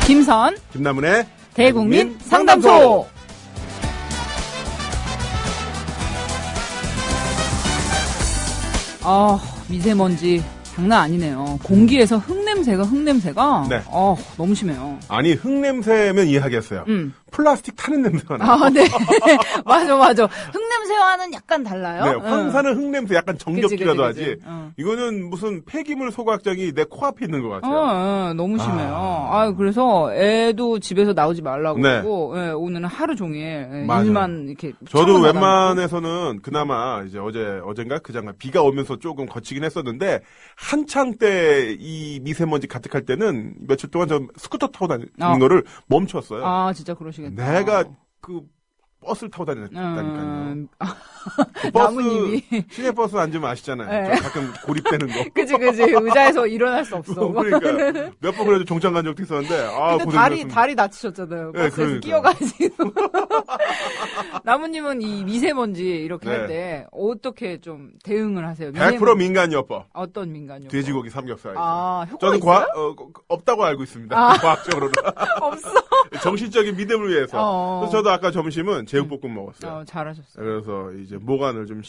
김선, 김남은의 대국민 상담소. 미세먼지 장난 아니네요. 공기에서 흙냄새가 네. 너무 심해요. 아니, 흙냄새면 이해하겠어요. 플라스틱 타는 냄새가 나요. 네. 맞아. 흙냄새와는 약간 달라요. 네, 황사는 흙냄새 약간 정겹기라도 그치. 하지. 이거는 무슨 폐기물 소각장이 내 코앞에 있는 것 같아요. 너무 심해요. 그래서 애도 집에서 나오지 말라고 네. 그러고, 오늘은 하루 종일 맞아요. 일만 이렇게. 저도 웬만해서는 그나마 이제 어젠가 그장가 비가 오면서 조금 거치긴 했었는데, 한창 때 이 미세먼지 가득할 때는 며칠 동안 저 스쿠터 타고 다니는 거를 멈췄어요. 진짜 그러시겠다. 내가 그 버스를 타고 다녔다니까요. 그 나무님이. 시내버스 앉으면 아시잖아요. 네. 저 가끔 고립되는 거. 그치. 의자에서 일어날 수 없어. 그러니까 몇 번 그래도 종장 간 적도 있었는데 근데 고생하셨습니다. 다리 다치셨잖아요. 네, 버스에서 그러니까요. 끼어가지고. 나무님은 이 미세먼지 이렇게 네. 할 때 어떻게 좀 대응을 하세요? 100% 민간요법. 어떤 민간요? 돼지고기 삼겹살. 효과 저는 있어요? 없다고 알고 있습니다. 과학적으로는. 없어. 정신적인 믿음을 위해서. 그래서 저도 아까 점심은 제육볶음 먹었어요. 잘하셨어요. 그래서 이제 모관을 좀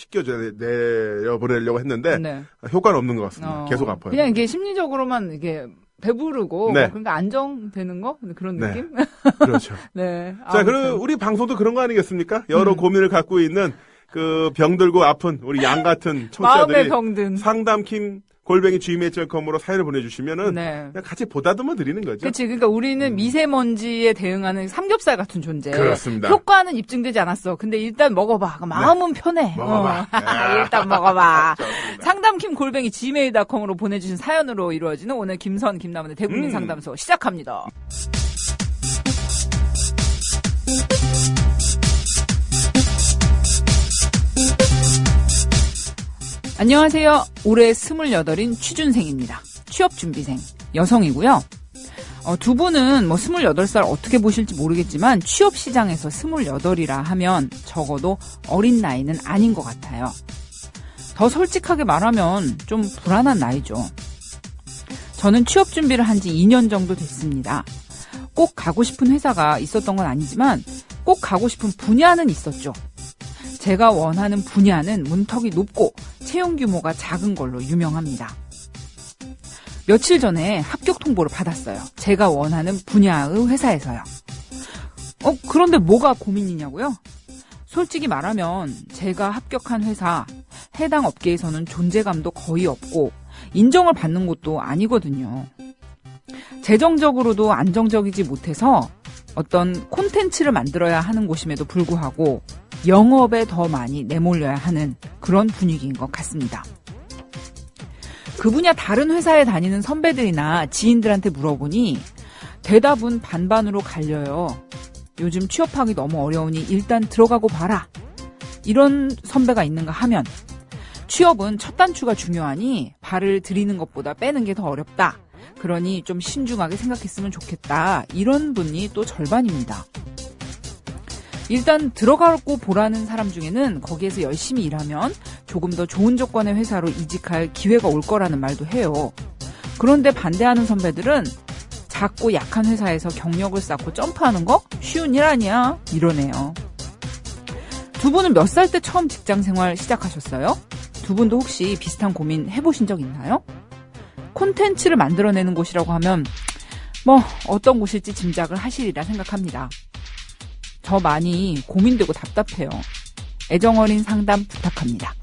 내려보내려고 했는데 네. 효과는 없는 것 같습니다. 계속 아파요. 그냥 이게 심리적으로만 이게 배부르고 네. 그러니까 안정되는 거 그런 네. 느낌? 그렇죠. 네. 자, 그럼 우리 방송도 그런 거 아니겠습니까? 여러 고민을 갖고 있는 그 병들고 아픈 우리 양 같은 마음의 청취자들이 병든. 상담킴 @gmail.com으로 사연을 보내주시면은 네. 그냥 같이 보다듬어 드리는 거죠. 그치. 그러니까 우리는 미세먼지에 대응하는 삼겹살 같은 존재. 그렇습니다. 효과는 입증되지 않았어. 근데 일단 먹어봐. 마음은 편해. 먹어봐. 일단 먹어봐. 좋습니다. 상담킴 gmail.com으로 보내주신 사연으로 이루어지는 오늘 김선, 김남은의 대국민 상담소 시작합니다. 안녕하세요. 올해 28인 취준생입니다. 취업준비생. 여성이고요. 두 분은 28살 어떻게 보실지 모르겠지만 취업시장에서 28이라 하면 적어도 어린 나이는 아닌 것 같아요. 더 솔직하게 말하면 좀 불안한 나이죠. 저는 취업준비를 한 지 2년 정도 됐습니다. 꼭 가고 싶은 회사가 있었던 건 아니지만 꼭 가고 싶은 분야는 있었죠. 제가 원하는 분야는 문턱이 높고 채용 규모가 작은 걸로 유명합니다. 며칠 전에 합격 통보를 받았어요. 제가 원하는 분야의 회사에서요. 그런데 뭐가 고민이냐고요? 솔직히 말하면 제가 합격한 회사, 해당 업계에서는 존재감도 거의 없고 인정을 받는 곳도 아니거든요. 재정적으로도 안정적이지 못해서 어떤 콘텐츠를 만들어야 하는 곳임에도 불구하고 영업에 더 많이 내몰려야 하는 그런 분위기인 것 같습니다. 그 분야 다른 회사에 다니는 선배들이나 지인들한테 물어보니 대답은 반반으로 갈려요. 요즘 취업하기 너무 어려우니 일단 들어가고 봐라. 이런 선배가 있는가 하면 취업은 첫 단추가 중요하니 발을 들이는 것보다 빼는 게 더 어렵다. 그러니 좀 신중하게 생각했으면 좋겠다. 이런 분이 또 절반입니다. 일단 들어가고 보라는 사람 중에는 거기에서 열심히 일하면 조금 더 좋은 조건의 회사로 이직할 기회가 올 거라는 말도 해요. 그런데 반대하는 선배들은 작고 약한 회사에서 경력을 쌓고 점프하는 거 쉬운 일 아니야 이러네요. 두 분은 몇 살 때 처음 직장생활 시작하셨어요? 두 분도 혹시 비슷한 고민 해보신 적 있나요? 콘텐츠를 만들어내는 곳이라고 하면 어떤 곳일지 짐작을 하시리라 생각합니다. 저 많이 고민되고 답답해요. 애정어린 상담 부탁합니다.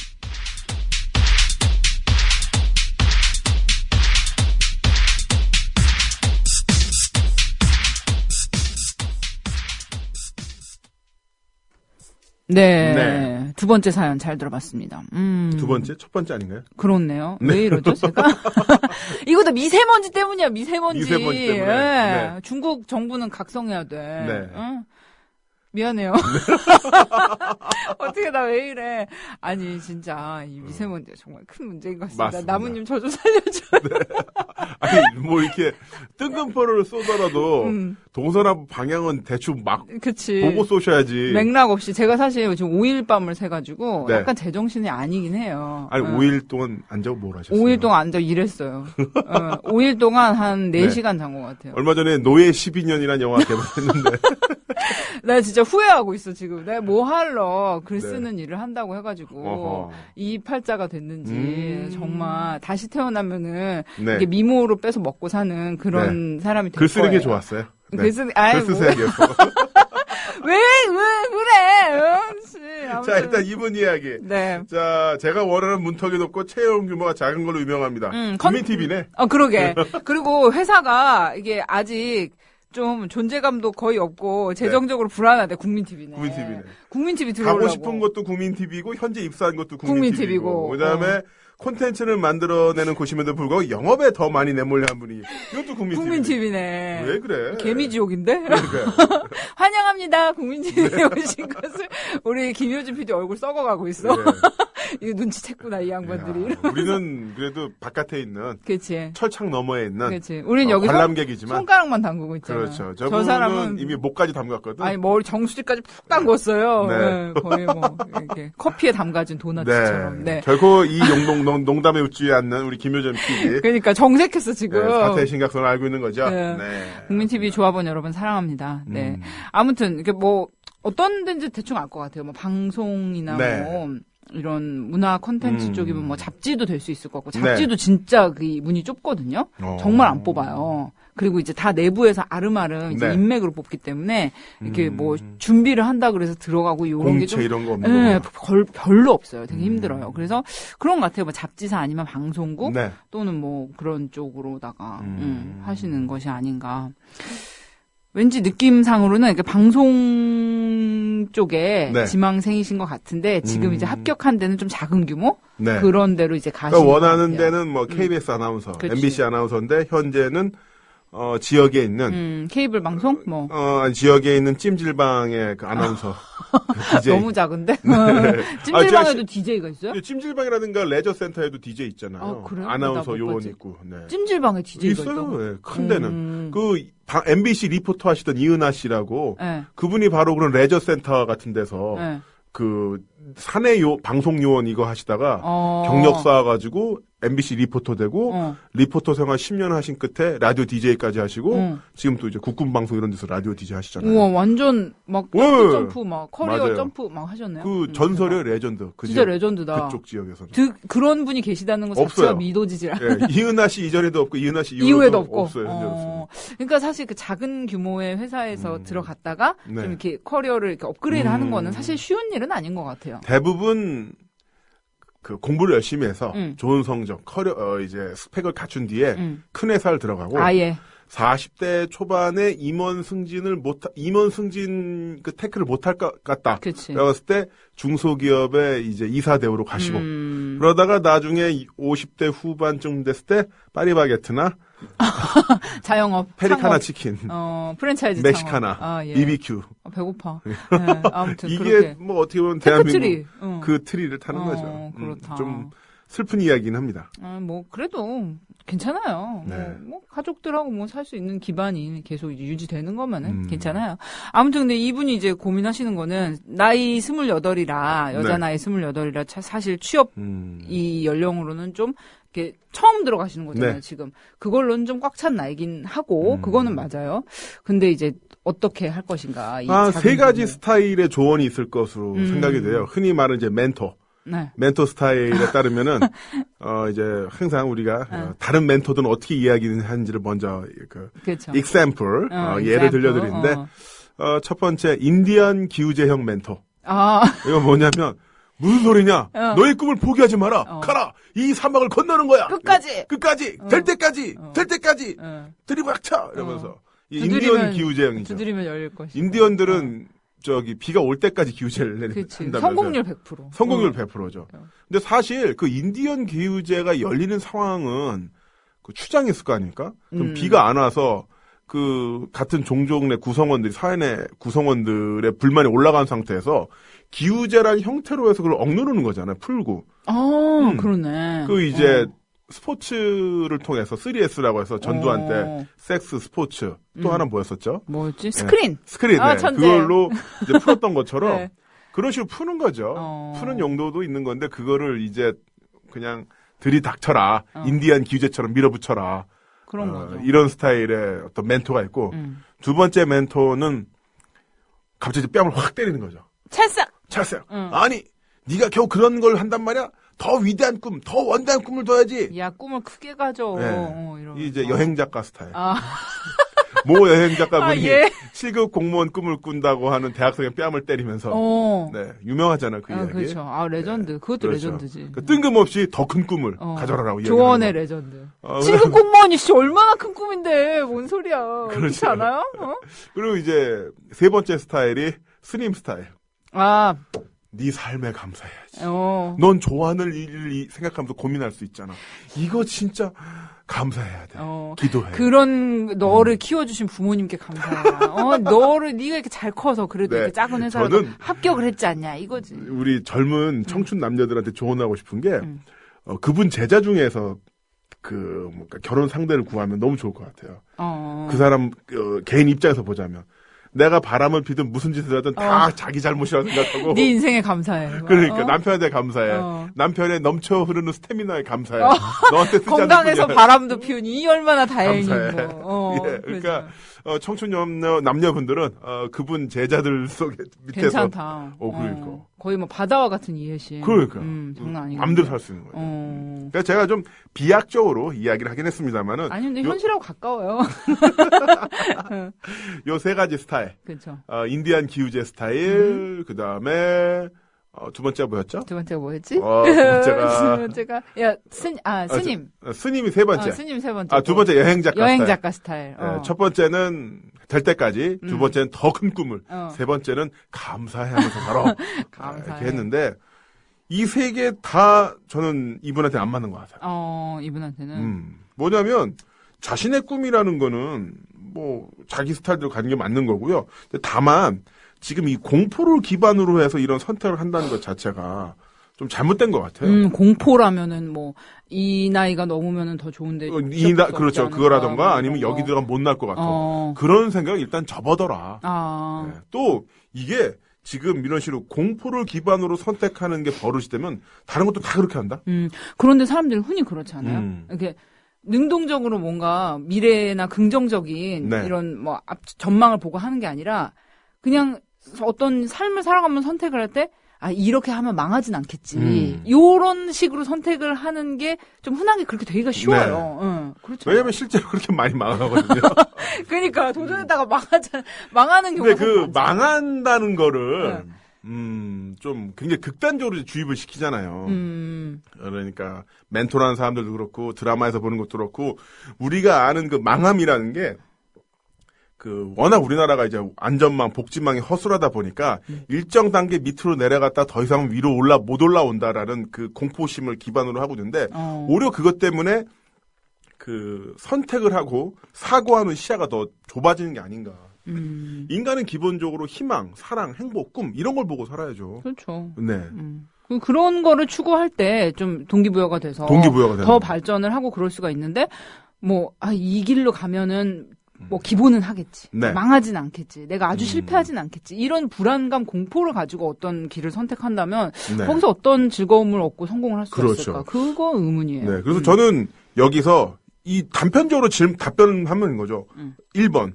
네. 두 번째 사연 잘 들어봤습니다. 두 번째? 첫 번째 아닌가요? 그렇네요. 왜 이러죠, 제가? 이것도 미세먼지 때문이야, 미세먼지. 미세먼지 때문에. 예. 네. 중국 정부는 각성해야 돼. 네. 응? 미안해요. 어떻게 나 왜 이래. 아니 진짜 이 미세먼지가 정말 큰 문제인 것 같습니다. 맞습니다. 나무님 저 좀 살려줘요. 네. 아니 뭐 이렇게 뜬금포를 쏘더라도 동서남 방향은 대충 막 그치. 보고 쏘셔야지. 맥락 없이 제가 사실 지금 5일 밤을 새가지고 네. 약간 제정신이 아니긴 해요. 아니 5일 동안 안 자고 뭘 하셨어요? 5일 동안 앉아 일했어요. 5일 동안 한 4시간 잔 것 같아요. 얼마 전에 노예 12년이라는 영화 개봉했는데 나 진짜 후회하고 있어 지금. 내가 뭐 하러 글 네. 쓰는 일을 한다고 해가지고 어허. 이 팔자가 됐는지 정말 다시 태어나면은 네. 이게 미모로 빼서 먹고 사는 그런 사람이 될 글 쓰는 거예요. 게 좋았어요. 네. 글 쓰는 아이 글 쓰세요. 왜 그래? 아무튼. 자 일단 이분 이야기. 네. 자 제가 원하는 문턱이 높고 채용 규모가 작은 걸로 유명합니다. 국민TV네. 그러게. 그리고 회사가 이게 아직 좀 존재감도 거의 없고 재정적으로 불안하대. 국민TV네. 국민TV네. 국민TV 들어오려고. 가고 싶은 것도 국민TV고 현재 입사한 것도 국민TV고. 국민TV고 그다음에 콘텐츠를 만들어내는 곳임에도 불구하고 영업에 더 많이 내몰려 한 분이 이것도 국민TV네. 왜 그래? 개미지옥인데? 그러니까. 환영합니다. 국민TV에 오신 것을 우리 김효진 PD 얼굴 썩어가고 있어. 네. 이거 눈치챘구나 이 양반들이. 야, 우리는 그래도 바깥에 있는 그치. 철창 너머에 있는 그치. 우린 여기 관람객이지만 손가락만 담그고 있잖아. 그렇죠. 저 사람은 이미 목까지 담갔거든. 아니 머리 정수리까지 푹 담궜어요. 네. 네, 거의 뭐 이렇게 커피에 담가진 도넛처럼. 네. 결코 이 농담에 웃지 않는 우리 김효정 PD. 그러니까 정색했어 지금. 네, 사태의 심각성을 알고 있는 거죠. 네. 네. 국민TV 조합원 여러분 사랑합니다. 네. 아무튼 이게 뭐 어떤 데인지 대충 알 것 같아요. 뭐 방송이나 네. 뭐 이런 문화 콘텐츠 쪽이면 뭐 잡지도 될 수 있을 것 같고 잡지도 진짜 그 문이 좁거든요. 정말 안 뽑아요. 그리고 이제 다 내부에서 아름아름 이제 네. 인맥으로 뽑기 때문에 이렇게 뭐 준비를 한다 그래서 들어가고 이런 게 공채 좀 이런 거 없는 거. 별로 없어요. 되게 힘들어요. 그래서 그런 것 같아요. 뭐 잡지사 아니면 방송국 네. 또는 뭐 그런 쪽으로다가 하시는 것이 아닌가. 왠지 느낌상으로는 이렇게 방송 쪽에 네. 지망생이신 것 같은데 지금 이제 합격한 데는 좀 작은 규모 네. 그런 데로 이제 가시는 그러니까 원하는 것 같아요. 데는 뭐 KBS 아나운서, 그치. MBC 아나운서인데 현재는 지역에 있는 케이블 방송 뭐 지역에 있는 찜질방의 그 아나운서 그 DJ. 너무 작은데 제가 찜질방에도 DJ가 있어요? 찜질방이라든가 레저 센터에도 DJ 있잖아요. 아, 그래요? 아나운서 나 못 요원 봤지. 있고. 네. 찜질방에 DJ가 있어요. 있다고? 네, 큰 데는 그 MBC 리포터 하시던 이은하 씨라고 네. 그분이 바로 그런 레저 센터 같은 데서 네. 그 사내 방송 요원 이거 하시다가 경력 쌓아가지고 MBC 리포터 되고 리포터 생활 10년 하신 끝에 라디오 DJ까지 하시고 지금 또 이제 국군 방송 이런 데서 라디오 DJ 하시잖아요. 우와 완전 막 점프 막 커리어 맞아요. 점프 막 하셨네요. 그 전설의 레전드. 그 진짜 지역, 레전드다. 그쪽 지역에서는. 그런 분이 계시다는 것 자체가 없어요. 믿어지질 않아요. 예, 이은하 씨 이전에도 없고 이은하 씨 이후에도 없고. 없어요. 현재로서는. 그러니까 사실 그 작은 규모의 회사에서 들어갔다가 네. 좀 이렇게 커리어를 이렇게 업그레이드 하는 거는 사실 쉬운 일은 아닌 것 같아요. 대부분 그 공부를 열심히 해서 좋은 성적, 커리어 이제 스펙을 갖춘 뒤에 큰 회사를 들어가고 아예. 40대 초반에 임원 승진 그 태클을 못할 것 같다. 그치. 그랬을 때 중소기업의 이제 이사 대우로 가시고 그러다가 나중에 50대 후반쯤 됐을 때 파리바게트나 자영업. 페리카나 창업, 치킨, 프랜차이즈 멕시카나, 창업. 예. BBQ. 배고파. 네, 아무튼 이게 그렇게. 뭐 어떻게 보면 대한민국 테크트리. 그 트리를 타는 거죠. 그렇다. 좀 슬픈 이야기긴 합니다. 뭐 그래도 괜찮아요. 네. 뭐 가족들하고 뭐 살 수 있는 기반이 계속 이제 유지되는 거면은 괜찮아요. 아무튼 근데 이분이 이제 고민하시는 거는 나이 28이라 여자 네. 나이 28이라 사실 취업 이 연령으로는 좀 이렇게 처음 들어가시는 거잖아요. 네. 지금 그걸로는 좀 꽉 찬 나이긴 하고 그거는 맞아요. 근데 이제 어떻게 할 것인가? 이 작은 세 가지 규모. 스타일의 조언이 있을 것으로 생각이 돼요. 흔히 말하는 이제 멘토. 네. 멘토 스타일에 따르면은 이제 항상 우리가 다른 멘토들은 어떻게 이야기하는지를 먼저 그렇죠. example 예를 들려드리는데 첫 번째 인디언 기우제형 멘토. 이거 뭐냐면 무슨 소리냐? 너의 꿈을 포기하지 마라. 가라. 이 사막을 건너는 거야. 끝까지. 될 때까지 들이박차 이러면서 이 인디언 기우제형이죠. 두드리면 열릴 것이. 인디언들은 비가 올 때까지 기우제를 그치. 한다면서요. 성공률 100%. 성공률 100%죠. 근데 사실 그 인디언 기우제가 열리는 상황은 그 추장했을 거 아닙니까? 그럼 비가 안 와서 그 같은 종족 내 구성원들이 사회 내 구성원들의 불만이 올라간 상태에서 기우제라는 형태로 해서 그걸 억누르는 거잖아요. 풀고. 그러네. 그 이제 스포츠를 통해서 3S라고 해서 전두환 때 섹스 스포츠 또 하나 뭐였었죠? 뭐였지? 스크린. 네. 스크린. 네. 그걸로 이제 풀었던 것처럼 네. 그런 식으로 푸는 거죠. 푸는 용도도 있는 건데 그거를 이제 그냥 들이닥쳐라. 인디안 기우제처럼 밀어붙여라. 그런 거죠. 이런 스타일의 어떤 멘토가 있고 두 번째 멘토는 갑자기 뺨을 확 때리는 거죠. 찰싹. 아니 네가 겨우 그런 걸 한단 말이야? 더 위대한 꿈, 더 원대한 꿈을 둬야지. 야, 꿈을 크게 가져. 네. 이제 여행 작가 스타일. 모 여행 작가분이 7급 공무원 꿈을 꾼다고 하는 대학생의 뺨을 때리면서 네, 유명하잖아요, 그 이야기. 그렇죠. 레전드. 네. 그것도 그렇죠. 레전드지. 뜬금없이 더 큰 꿈을 가져라라고 이야기하는 조언의 레전드. 7급 공무원이 얼마나 큰 꿈인데 뭔 소리야. 그렇지 않아요? 그리고 이제 세 번째 스타일이 스님 스타일. 네 삶에 감사해야지. 넌 좋아하는 일을 생각하면서 고민할 수 있잖아. 이거 진짜 감사해야 돼. 기도해. 그런 너를 키워주신 부모님께 감사해. 네가 이렇게 잘 커서 그래도 이렇게 작은 회사로 합격을 했지 않냐 이거지. 우리 젊은 청춘 남녀들한테 조언하고 싶은 게 그분 제자 중에서 결혼 상대를 구하면 너무 좋을 것 같아요. 그 사람 개인 입장에서 보자면. 내가 바람을 피든 무슨 짓을 하든 다 자기 잘못이라고 생각하고. 네 인생에 감사해. 그러니까 남편한테 감사해. 남편의 넘쳐 흐르는 스태미나에 감사해. 너한테 쓰지 건강해서 않는 바람도 피우니 이 얼마나 다행이고. 예, 그러니까 청춘 남녀분들은 그분 제자들 속에 밑에서. 괜찮다. 그러니까. 거의 뭐 바다와 같은 이해심. 그러니까. 장난 아니고. 마음대로 살 수 있는 거예요. 그러니까 제가 좀 비약적으로 이야기를 하긴 했습니다만은. 아니 근데 현실하고 가까워요. 요 세 가지 스타일. 그렇죠. 인디안 기우제 스타일. 그 다음에 두 번째가 뭐였죠? 두 번째가 뭐였지? 두 번째가 스님. 스님이 세 번째. 스님 세 번째. 두 번째 여행 작가 스타일. 네, 첫 번째는 될 때까지, 두 번째는 더 큰 꿈을, 세 번째는 감사해하면서 살아. 이렇게 했는데 이 세 개 다 저는 이분한테 안 맞는 것 같아요. 이분한테는 뭐냐면 자신의 꿈이라는 거는 뭐 자기 스타일대로 가는 게 맞는 거고요. 다만 지금 이 공포를 기반으로 해서 이런 선택을 한다는 것 자체가 좀 잘못된 것 같아요. 공포라면은 뭐 이 나이가 넘으면은 더 좋은데. 그렇죠. 그거라던가 아니면 여기 들어가면 못 날 것 같아. 그런 생각 일단 접어둬라. 네. 또 이게 지금 이런 식으로 공포를 기반으로 선택하는 게 버릇이 되면 다른 것도 다 그렇게 한다. 그런데 사람들이 흔히 그렇지 않아요? 이렇게 능동적으로 뭔가 미래나 긍정적인 이런 뭐 전망을 보고 하는 게 아니라 그냥 어떤 삶을 살아가면 선택을 할 때 이렇게 하면 망하진 않겠지. 요런 식으로 선택을 하는 게 좀 흔하게 그렇게 되기가 쉬워요. 네. 그렇죠. 왜냐면 실제로 그렇게 많이 망하거든요. 그러니까 도전했다가 망하는 경우가 근데 그 망한다는 거를 좀 굉장히 극단적으로 주입을 시키잖아요. 그러니까 멘토라는 사람들도 그렇고 드라마에서 보는 것도 그렇고 우리가 아는 그 망함이라는 게 워낙 우리나라가 이제 안전망, 복지망이 허술하다 보니까 일정 단계 밑으로 내려갔다 더 이상 위로 못 올라온다라는 그 공포심을 기반으로 하고 있는데 오히려 그것 때문에 선택을 하고 사고하는 시야가 더 좁아지는 게 아닌가. 인간은 기본적으로 희망, 사랑, 행복, 꿈 이런 걸 보고 살아야죠. 그렇죠. 네. 그런 거를 추구할 때 좀 동기부여가 돼서 더 발전을 하고 그럴 수가 있는데 이 길로 가면은 뭐 기본은 하겠지. 망하진 않겠지. 내가 아주 실패하진 않겠지. 이런 불안감, 공포를 가지고 어떤 길을 선택한다면 거기서 어떤 즐거움을 얻고 성공을 할 수 있을까? 그거 의문이에요. 네. 그래서 저는 여기서 이 단편적으로 답변하면 거죠. 1번.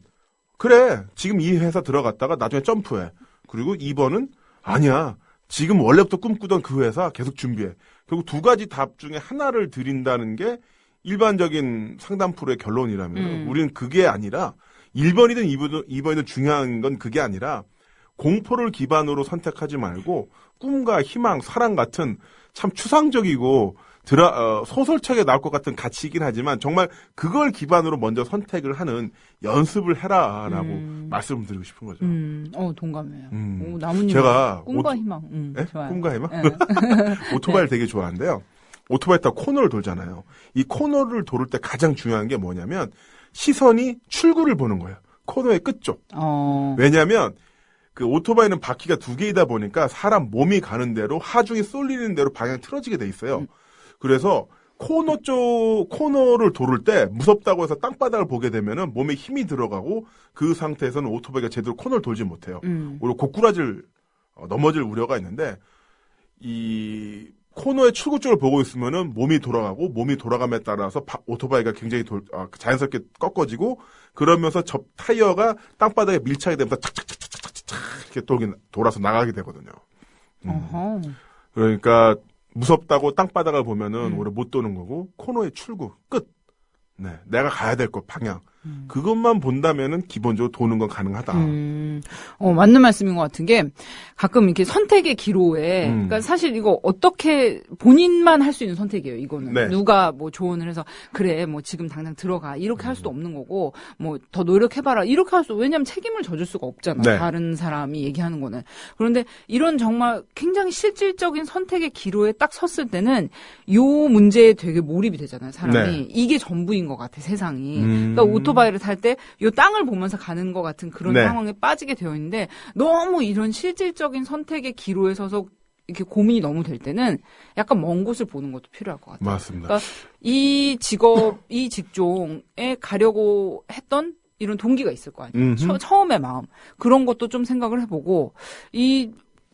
그래. 지금 이 회사 들어갔다가 나중에 점프해. 그리고 2번은 아니야. 지금 원래부터 꿈꾸던 그 회사 계속 준비해. 결국 두 가지 답 중에 하나를 드린다는 게 일반적인 상담 프로의 결론이라면 우리는 그게 아니라 1번이든 2번이든 중요한 건 그게 아니라 공포를 기반으로 선택하지 말고 꿈과 희망, 사랑 같은 참 추상적이고 소설책에 나올 것 같은 가치이긴 하지만 정말 그걸 기반으로 먼저 선택을 하는 연습을 해라라고 말씀을 드리고 싶은 거죠. 동감해요. 나무님 제가 꿈과 희망. 좋아요. 꿈과 희망? 오토바이를 되게 좋아하는데요. 오토바이 타고 코너를 돌잖아요. 이 코너를 돌을 때 가장 중요한 게 뭐냐면 시선이 출구를 보는 거예요. 코너의 끝쪽. 왜냐하면 그 오토바이는 바퀴가 2개이다 보니까 사람 몸이 가는 대로 하중이 쏠리는 대로 방향이 틀어지게 돼 있어요. 그래서 코너를 도를 때 무섭다고 해서 땅바닥을 보게 되면은 몸에 힘이 들어가고 그 상태에서는 오토바이가 제대로 코너를 돌지 못해요. 오히려 넘어질 우려가 있는데 이 코너의 출구 쪽을 보고 있으면은 몸이 돌아가고 몸이 돌아감에 따라서 오토바이가 굉장히 자연스럽게 꺾어지고 그러면서 타이어가 땅바닥에 밀착이 되면서 착착착착착착 이렇게 돌아서 나가게 되거든요. 그러니까 무섭다고 땅바닥을 보면은 오히려 못 도는 거고 코너의 출구 끝. 네, 내가 가야 될 곳 방향. 그것만 본다면은 기본적으로 도는 건 가능하다. 맞는 말씀인 것 같은 게 가끔 이렇게 선택의 기로에 그러니까 사실 이거 어떻게 본인만 할 수 있는 선택이에요. 이거는 네. 누가 뭐 조언을 해서 그래 뭐 지금 당장 들어가 이렇게 할 수도 없는 거고 뭐 더 노력해봐라 이렇게 할 수 왜냐하면 책임을 져줄 수가 없잖아. 네. 다른 사람이 얘기하는 거는. 그런데 이런 정말 굉장히 실질적인 선택의 기로에 딱 섰을 때는 요 문제에 되게 몰입이 되잖아요. 사람이. 네. 이게 전부인 것 같아 세상이. 그러니까 오토바이를 탈 때 요 땅을 보면서 가는 것 같은 그런 네. 상황에 빠지게 되어 있는데 너무 이런 실질적인 선택의 기로에 서서 이렇게 고민이 너무 될 때는 약간 먼 곳을 보는 것도 필요할 것 같아요. 맞습니다. 그러니까 이 직종에 가려고 했던 이런 동기가 있을 거 아니에요. 처음의 마음. 그런 것도 좀 생각을 해보고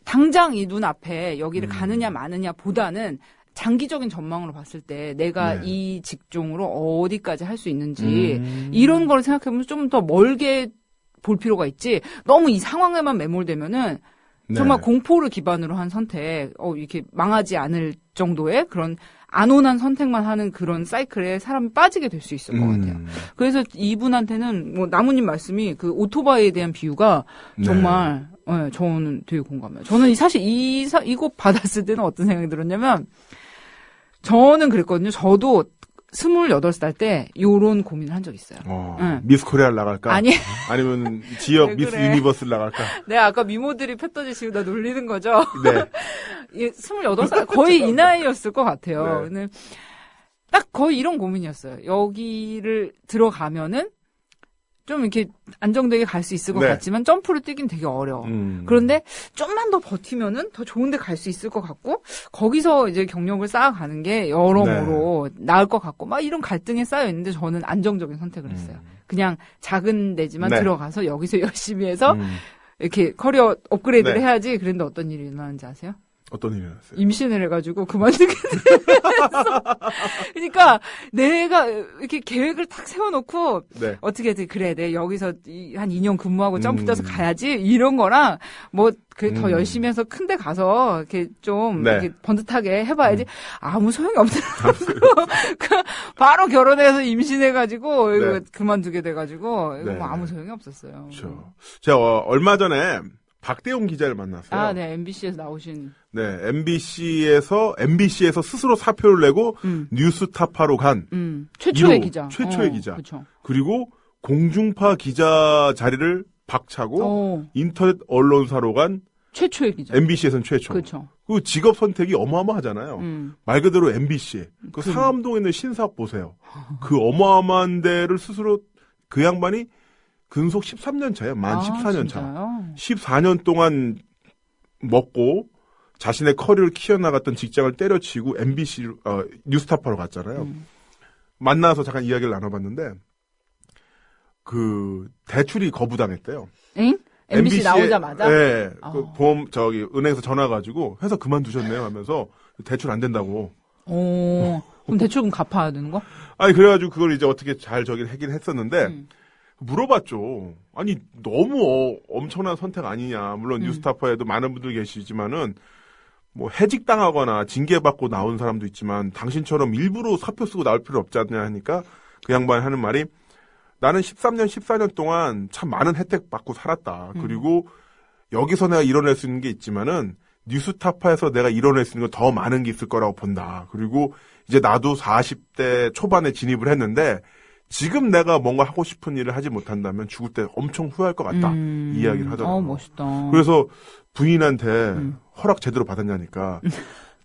당장 이 눈앞에 여기를 가느냐 마느냐 보다는 장기적인 전망으로 봤을 때 내가 네. 이 직종으로 어디까지 할 수 있는지 이런 걸 생각해보면 좀 더 멀게 볼 필요가 있지. 너무 이 상황에만 매몰되면은 정말 네. 공포를 기반으로 한 선택, 이렇게 망하지 않을 정도의 그런 안온한 선택만 하는 그런 사이클에 사람이 빠지게 될 수 있을 것 같아요. 그래서 이분한테는 뭐 나무님 말씀이 그 오토바이에 대한 비유가 정말 네, 저는 되게 공감해요. 저는 사실 이거 받았을 때는 어떤 생각이 들었냐면 저는 그랬거든요. 저도 28살 때 요런 고민을 한 적 있어요. 응. 미스 코리아를 나갈까? 아니면 지역 미스 그래. 유니버스를 나갈까? 내가 아까 미모들이 패더지 지금 나 놀리는 거죠? 네. 28살 거의 이 나이였을 것 같아요. 네. 근데 딱 거의 이런 고민이었어요. 여기를 들어가면은 좀 이렇게 안정되게 갈 수 있을 것 네. 같지만 점프를 뛰긴 되게 어려워. 그런데 좀만 더 버티면은 더 좋은 데 갈 수 있을 것 같고 거기서 이제 경력을 쌓아가는 게 여러모로 나을 것 같고 막 이런 갈등에 쌓여 있는데 저는 안정적인 선택을 했어요. 그냥 작은 데지만 네. 들어가서 여기서 열심히 해서 이렇게 커리어 업그레이드를 해야지. 그런데 어떤 일이 일어나는지 아세요? 어떤 일이 일어났어요? 임신을 해가지고 그만두게 됐어. 그러니까 내가 이렇게 계획을 탁 세워놓고 네. 어떻게든 그래 내 여기서 한 2년 근무하고 점프 떠서 가야지 이런 거랑 뭐 그래 더 열심히 해서 큰데 가서 이렇게 좀 네. 이렇게 번듯하게 해봐야지 아무 소용이 없더라고. 바로 결혼해서 임신해가지고 네. 이거 그만두게 돼가지고 이거 네. 뭐 아무 소용이 없었어요. 그렇죠. 제가 얼마 전에 박대용 기자를 만났어요. 아, 네, MBC에서 나오신. 네, MBC에서 스스로 사표를 내고 뉴스타파로 간 최초의 1호, 기자. 최초의 기자. 그쵸. 그리고 공중파 기자 자리를 박차고 인터넷 언론사로 간 최초의 기자. MBC에서는 최초. 그렇죠. 그 직업 선택이 어마어마하잖아요. 말 그대로 MBC. 그 상암동에 있는 신사옥 보세요. 그 어마어마한 데를 스스로 그 양반이 근속 13년 차예요. 만 14년 차. 진짜요? 14년 동안 먹고 자신의 커리어를 키워나갔던 직장을 때려치고 MBC 뉴스타파로 갔잖아요. 만나서 잠깐 이야기를 나눠봤는데 그 대출이 거부당했대요. 응? MBC 나오자마자? 네. 그 은행에서 전화 가지고 회사 그만두셨네요 하면서 대출 안 된다고. 그럼 대출금 갚아야 되는 거? 아니 그래가지고 그걸 이제 어떻게 잘 하긴 했었는데 물어봤죠. 아니 너무 엄청난 선택 아니냐. 물론 뉴스타파에도 많은 분들 계시지만은 뭐 해직당하거나 징계받고 나온 사람도 있지만 당신처럼 일부러 사표 쓰고 나올 필요 없지 않냐 하니까 그 양반이 하는 말이 나는 13년, 14년 동안 참 많은 혜택 받고 살았다. 그리고 여기서 내가 이뤄낼 수 있는 게 있지만은 뉴스타파에서 내가 이뤄낼 수 있는 건 더 많은 게 있을 거라고 본다. 그리고 이제 나도 40대 초반에 진입을 했는데 지금 내가 뭔가 하고 싶은 일을 하지 못한다면 죽을 때 엄청 후회할 것 같다. 이 이야기를 하더라고요. 멋있다. 그래서 부인한테 허락 제대로 받았냐니까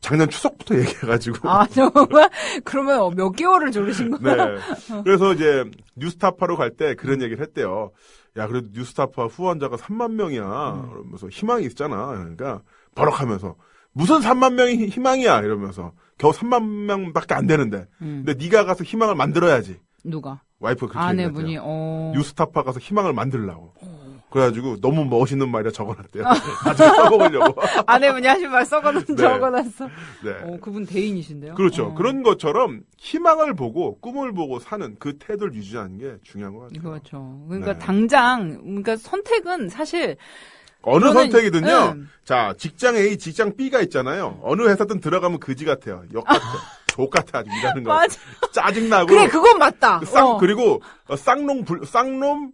작년 추석부터 얘기해가지고. 아, 정말? 그러면 몇 개월을 조르신 거예요? 네. 그래서 이제 뉴스타파로 갈 때 그런 얘기를 했대요. 야, 그래도 뉴스타파 후원자가 3만 명이야. 그러면서 희망이 있잖아. 그러니까 버럭하면서 무슨 3만 명이 희망이야 이러면서 겨우 3만 명밖에 안 되는데. 근데 네가 가서 희망을 만들어야지. 누가? 와이프가 그렇게 아내분이. 뉴스타파 가서 희망을 만들려고. 그래가지고 너무 멋있는 말이라 적어놨대요. 나중에 써먹으려고. 아내분이 하신 말 썩어놓은 네. 적어놨어. 네. 그분 대인이신데요? 그렇죠. 그런 것처럼 희망을 보고 꿈을 보고 사는 그 태도를 유지하는 게 중요한 것 같아요. 그렇죠. 그러니까 네. 당장, 그러니까 선택은 사실 어느 저는, 선택이든요. 자, 직장 A, 직장 B가 있잖아요. 어느 회사든 들어가면 그지 같아요. 역 같아. 족 같아. 아주 일하는 거. 맞아. 짜증나고. 그래, 그건 맞다. 그리고 쌍놈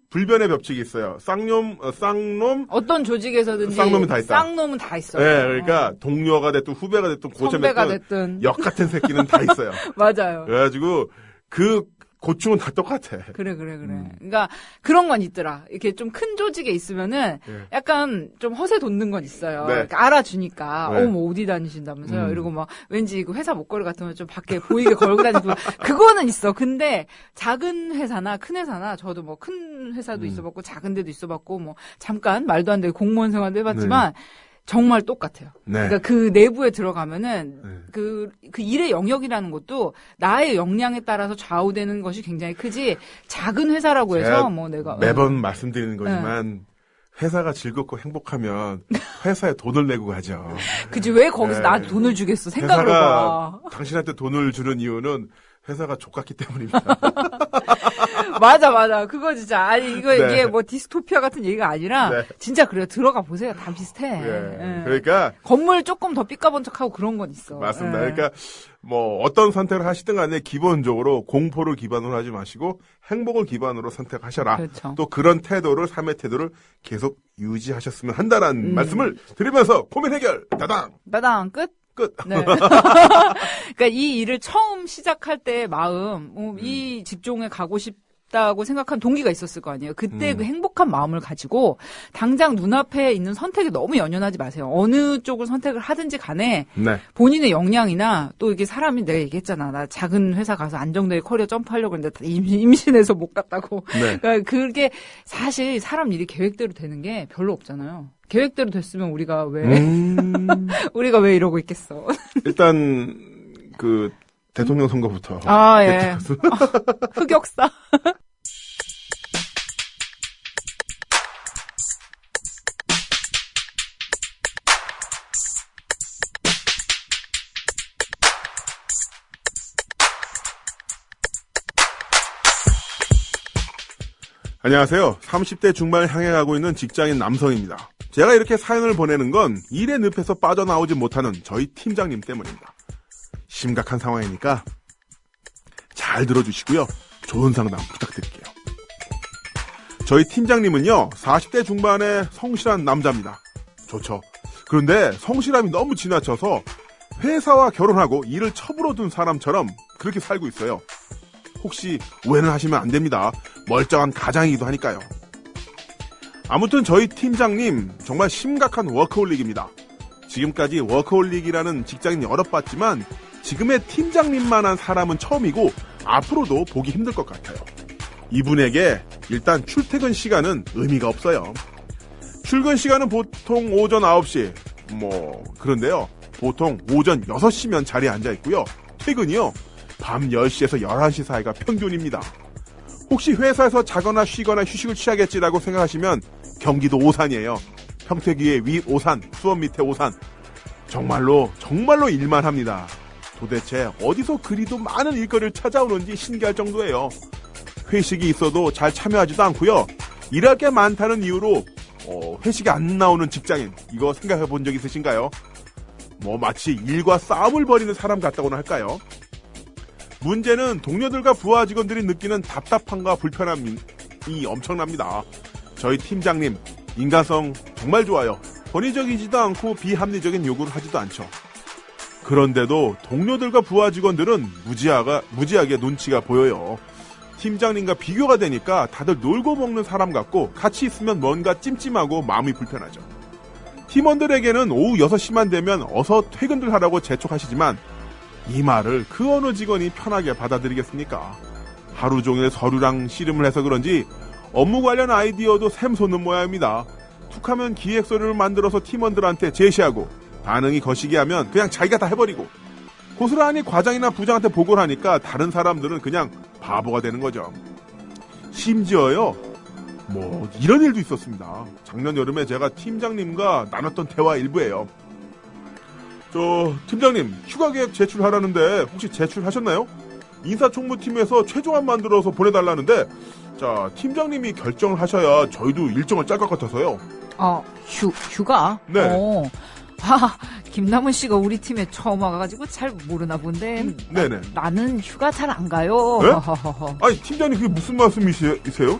불변의 법칙이 있어요. 쌍놈 어떤 조직에서든지 쌍놈이 다 있다. 쌍놈은 다 있어요. 네, 그러니까 동료가 됐든 후배가 됐든 선배가 고참됐든 됐든 역 같은 새끼는 다 있어요. 맞아요. 그래가지고 그 고충은 다 똑같아. 그래. 그러니까 그런 건 있더라. 이렇게 좀 큰 조직에 있으면은 네. 약간 좀 허세 돋는 건 있어요. 네. 그러니까 알아주니까 네. 뭐 어디 다니신다면서요. 이러고 막 왠지 그 회사 목걸이 같은 거 좀 밖에 보이게 걸고 다니고 그거는 있어. 근데 작은 회사나 큰 회사나 저도 뭐 큰 회사도 있어봤고 작은 데도 있어봤고 뭐 잠깐 말도 안 되게 공무원 생활도 해봤지만 정말 똑같아요. 네. 그러니까 그 내부에 들어가면은 네. 그 일의 영역이라는 것도 나의 역량에 따라서 좌우되는 것이 굉장히 크지 작은 회사라고 해서 뭐 내가 매번 말씀드리는 거지만 회사가 즐겁고 행복하면 회사에 돈을 내고 가죠. 그치 왜 거기서 네. 나한테 돈을 주겠어 생각을 회사가 해봐. 당신한테 돈을 주는 이유는 회사가 족같기 때문입니다. 맞아 그거 진짜 아니 이거 네. 이게 뭐 디스토피아 같은 얘기가 아니라 네. 진짜 그래요. 들어가 보세요. 다 비슷해. 예. 그러니까 건물 조금 더 삐까번쩍하고 그런 건 있어. 맞습니다. 예. 그러니까 뭐 어떤 선택을 하시든 간에 기본적으로 공포를 기반으로 하지 마시고 행복을 기반으로 선택하셔라. 그렇죠. 또 그런 태도를 삶의 태도를 계속 유지하셨으면 한다는 말씀을 드리면서 고민 해결 따당 끝. 끝. 네. 그러니까 이 일을 처음 시작할 때의 마음, 이 직종에 가고 싶다고 생각한 동기가 있었을 거 아니에요. 그때 그 행복한 마음을 가지고 당장 눈앞에 있는 선택에 너무 연연하지 마세요. 어느 쪽을 선택을 하든지 간에 네. 본인의 역량이나 또 이게 사람이 내가 얘기했잖아. 나 작은 회사 가서 안정되게 커리어 점프하려고 했는데 다 임신해서 못 갔다고. 네. 그러니까 그게 사실 사람 일이 계획대로 되는 게 별로 없잖아요. 계획대로 됐으면 우리가 왜 이러고 있겠어. 일단 그 대통령 선거부터. 아, 예. 흑역사. 안녕하세요. 30대 중반을 향해 가고 있는 직장인 남성입니다. 제가 이렇게 사연을 보내는 건 일의 늪에서 빠져나오지 못하는 저희 팀장님 때문입니다. 심각한 상황이니까 잘 들어주시고요. 좋은 상담 부탁드릴게요. 저희 팀장님은요. 40대 중반의 성실한 남자입니다. 좋죠. 그런데 성실함이 너무 지나쳐서 회사와 결혼하고 일을 첩으로 둔 사람처럼 그렇게 살고 있어요. 혹시 오해는 하시면 안 됩니다. 멀쩡한 가장이기도 하니까요. 아무튼 저희 팀장님 정말 심각한 워커홀릭입니다. 지금까지 워커홀릭이라는 직장인 여러 봤지만 지금의 팀장님만한 사람은 처음이고 앞으로도 보기 힘들 것 같아요. 이분에게 일단 출퇴근 시간은 의미가 없어요. 출근 시간은 보통 오전 9시 그런데요. 보통 오전 6시면 자리에 앉아 있고요. 퇴근이요. 밤 10시에서 11시 사이가 평균입니다. 혹시 회사에서 자거나 쉬거나 휴식을 취하겠지라고 생각하시면 경기도 오산이에요. 평택위의 위 오산, 수원 밑에 오산. 정말로 일만 합니다. 도대체 어디서 그리도 많은 일거리를 찾아오는지 신기할 정도예요. 회식이 있어도 잘 참여하지도 않고요. 일할 게 많다는 이유로 회식이 안 나오는 직장인, 이거 생각해 본 적 있으신가요? 마치 일과 싸움을 벌이는 사람 같다고나 할까요? 문제는 동료들과 부하 직원들이 느끼는 답답함과 불편함이 엄청납니다. 저희 팀장님 인간성 정말 좋아요. 권위적이지도 않고 비합리적인 요구를 하지도 않죠. 그런데도 동료들과 부하 직원들은 무지하게 눈치가 보여요. 팀장님과 비교가 되니까 다들 놀고 먹는 사람 같고 같이 있으면 뭔가 찜찜하고 마음이 불편하죠. 팀원들에게는 오후 6시만 되면 어서 퇴근들 하라고 재촉하시지만 이 말을 그 어느 직원이 편하게 받아들이겠습니까? 하루 종일 서류랑 씨름을 해서 그런지 업무 관련 아이디어도 샘솟는 모양입니다. 툭하면 기획서를 만들어서 팀원들한테 제시하고 반응이 거시기 하면 그냥 자기가 다 해버리고 고스란히 과장이나 부장한테 보고를 하니까 다른 사람들은 그냥 바보가 되는 거죠. 심지어요. 뭐 이런 일도 있었습니다. 작년 여름에 제가 팀장님과 나눴던 대화 일부예요. 저 팀장님 휴가 계획 제출하라는데 혹시 제출하셨나요? 인사총무팀에서 최종안 만들어서 보내달라는데 자 팀장님이 결정을 하셔야 저희도 일정을 짤 것 같아서요. 휴가? 네. 김남은 씨가 우리 팀에 처음 와가지고 잘 모르나 본데. 네네. 나는 휴가 잘 안 가요. 네? 아니 팀장님 그게 무슨 말씀이세요?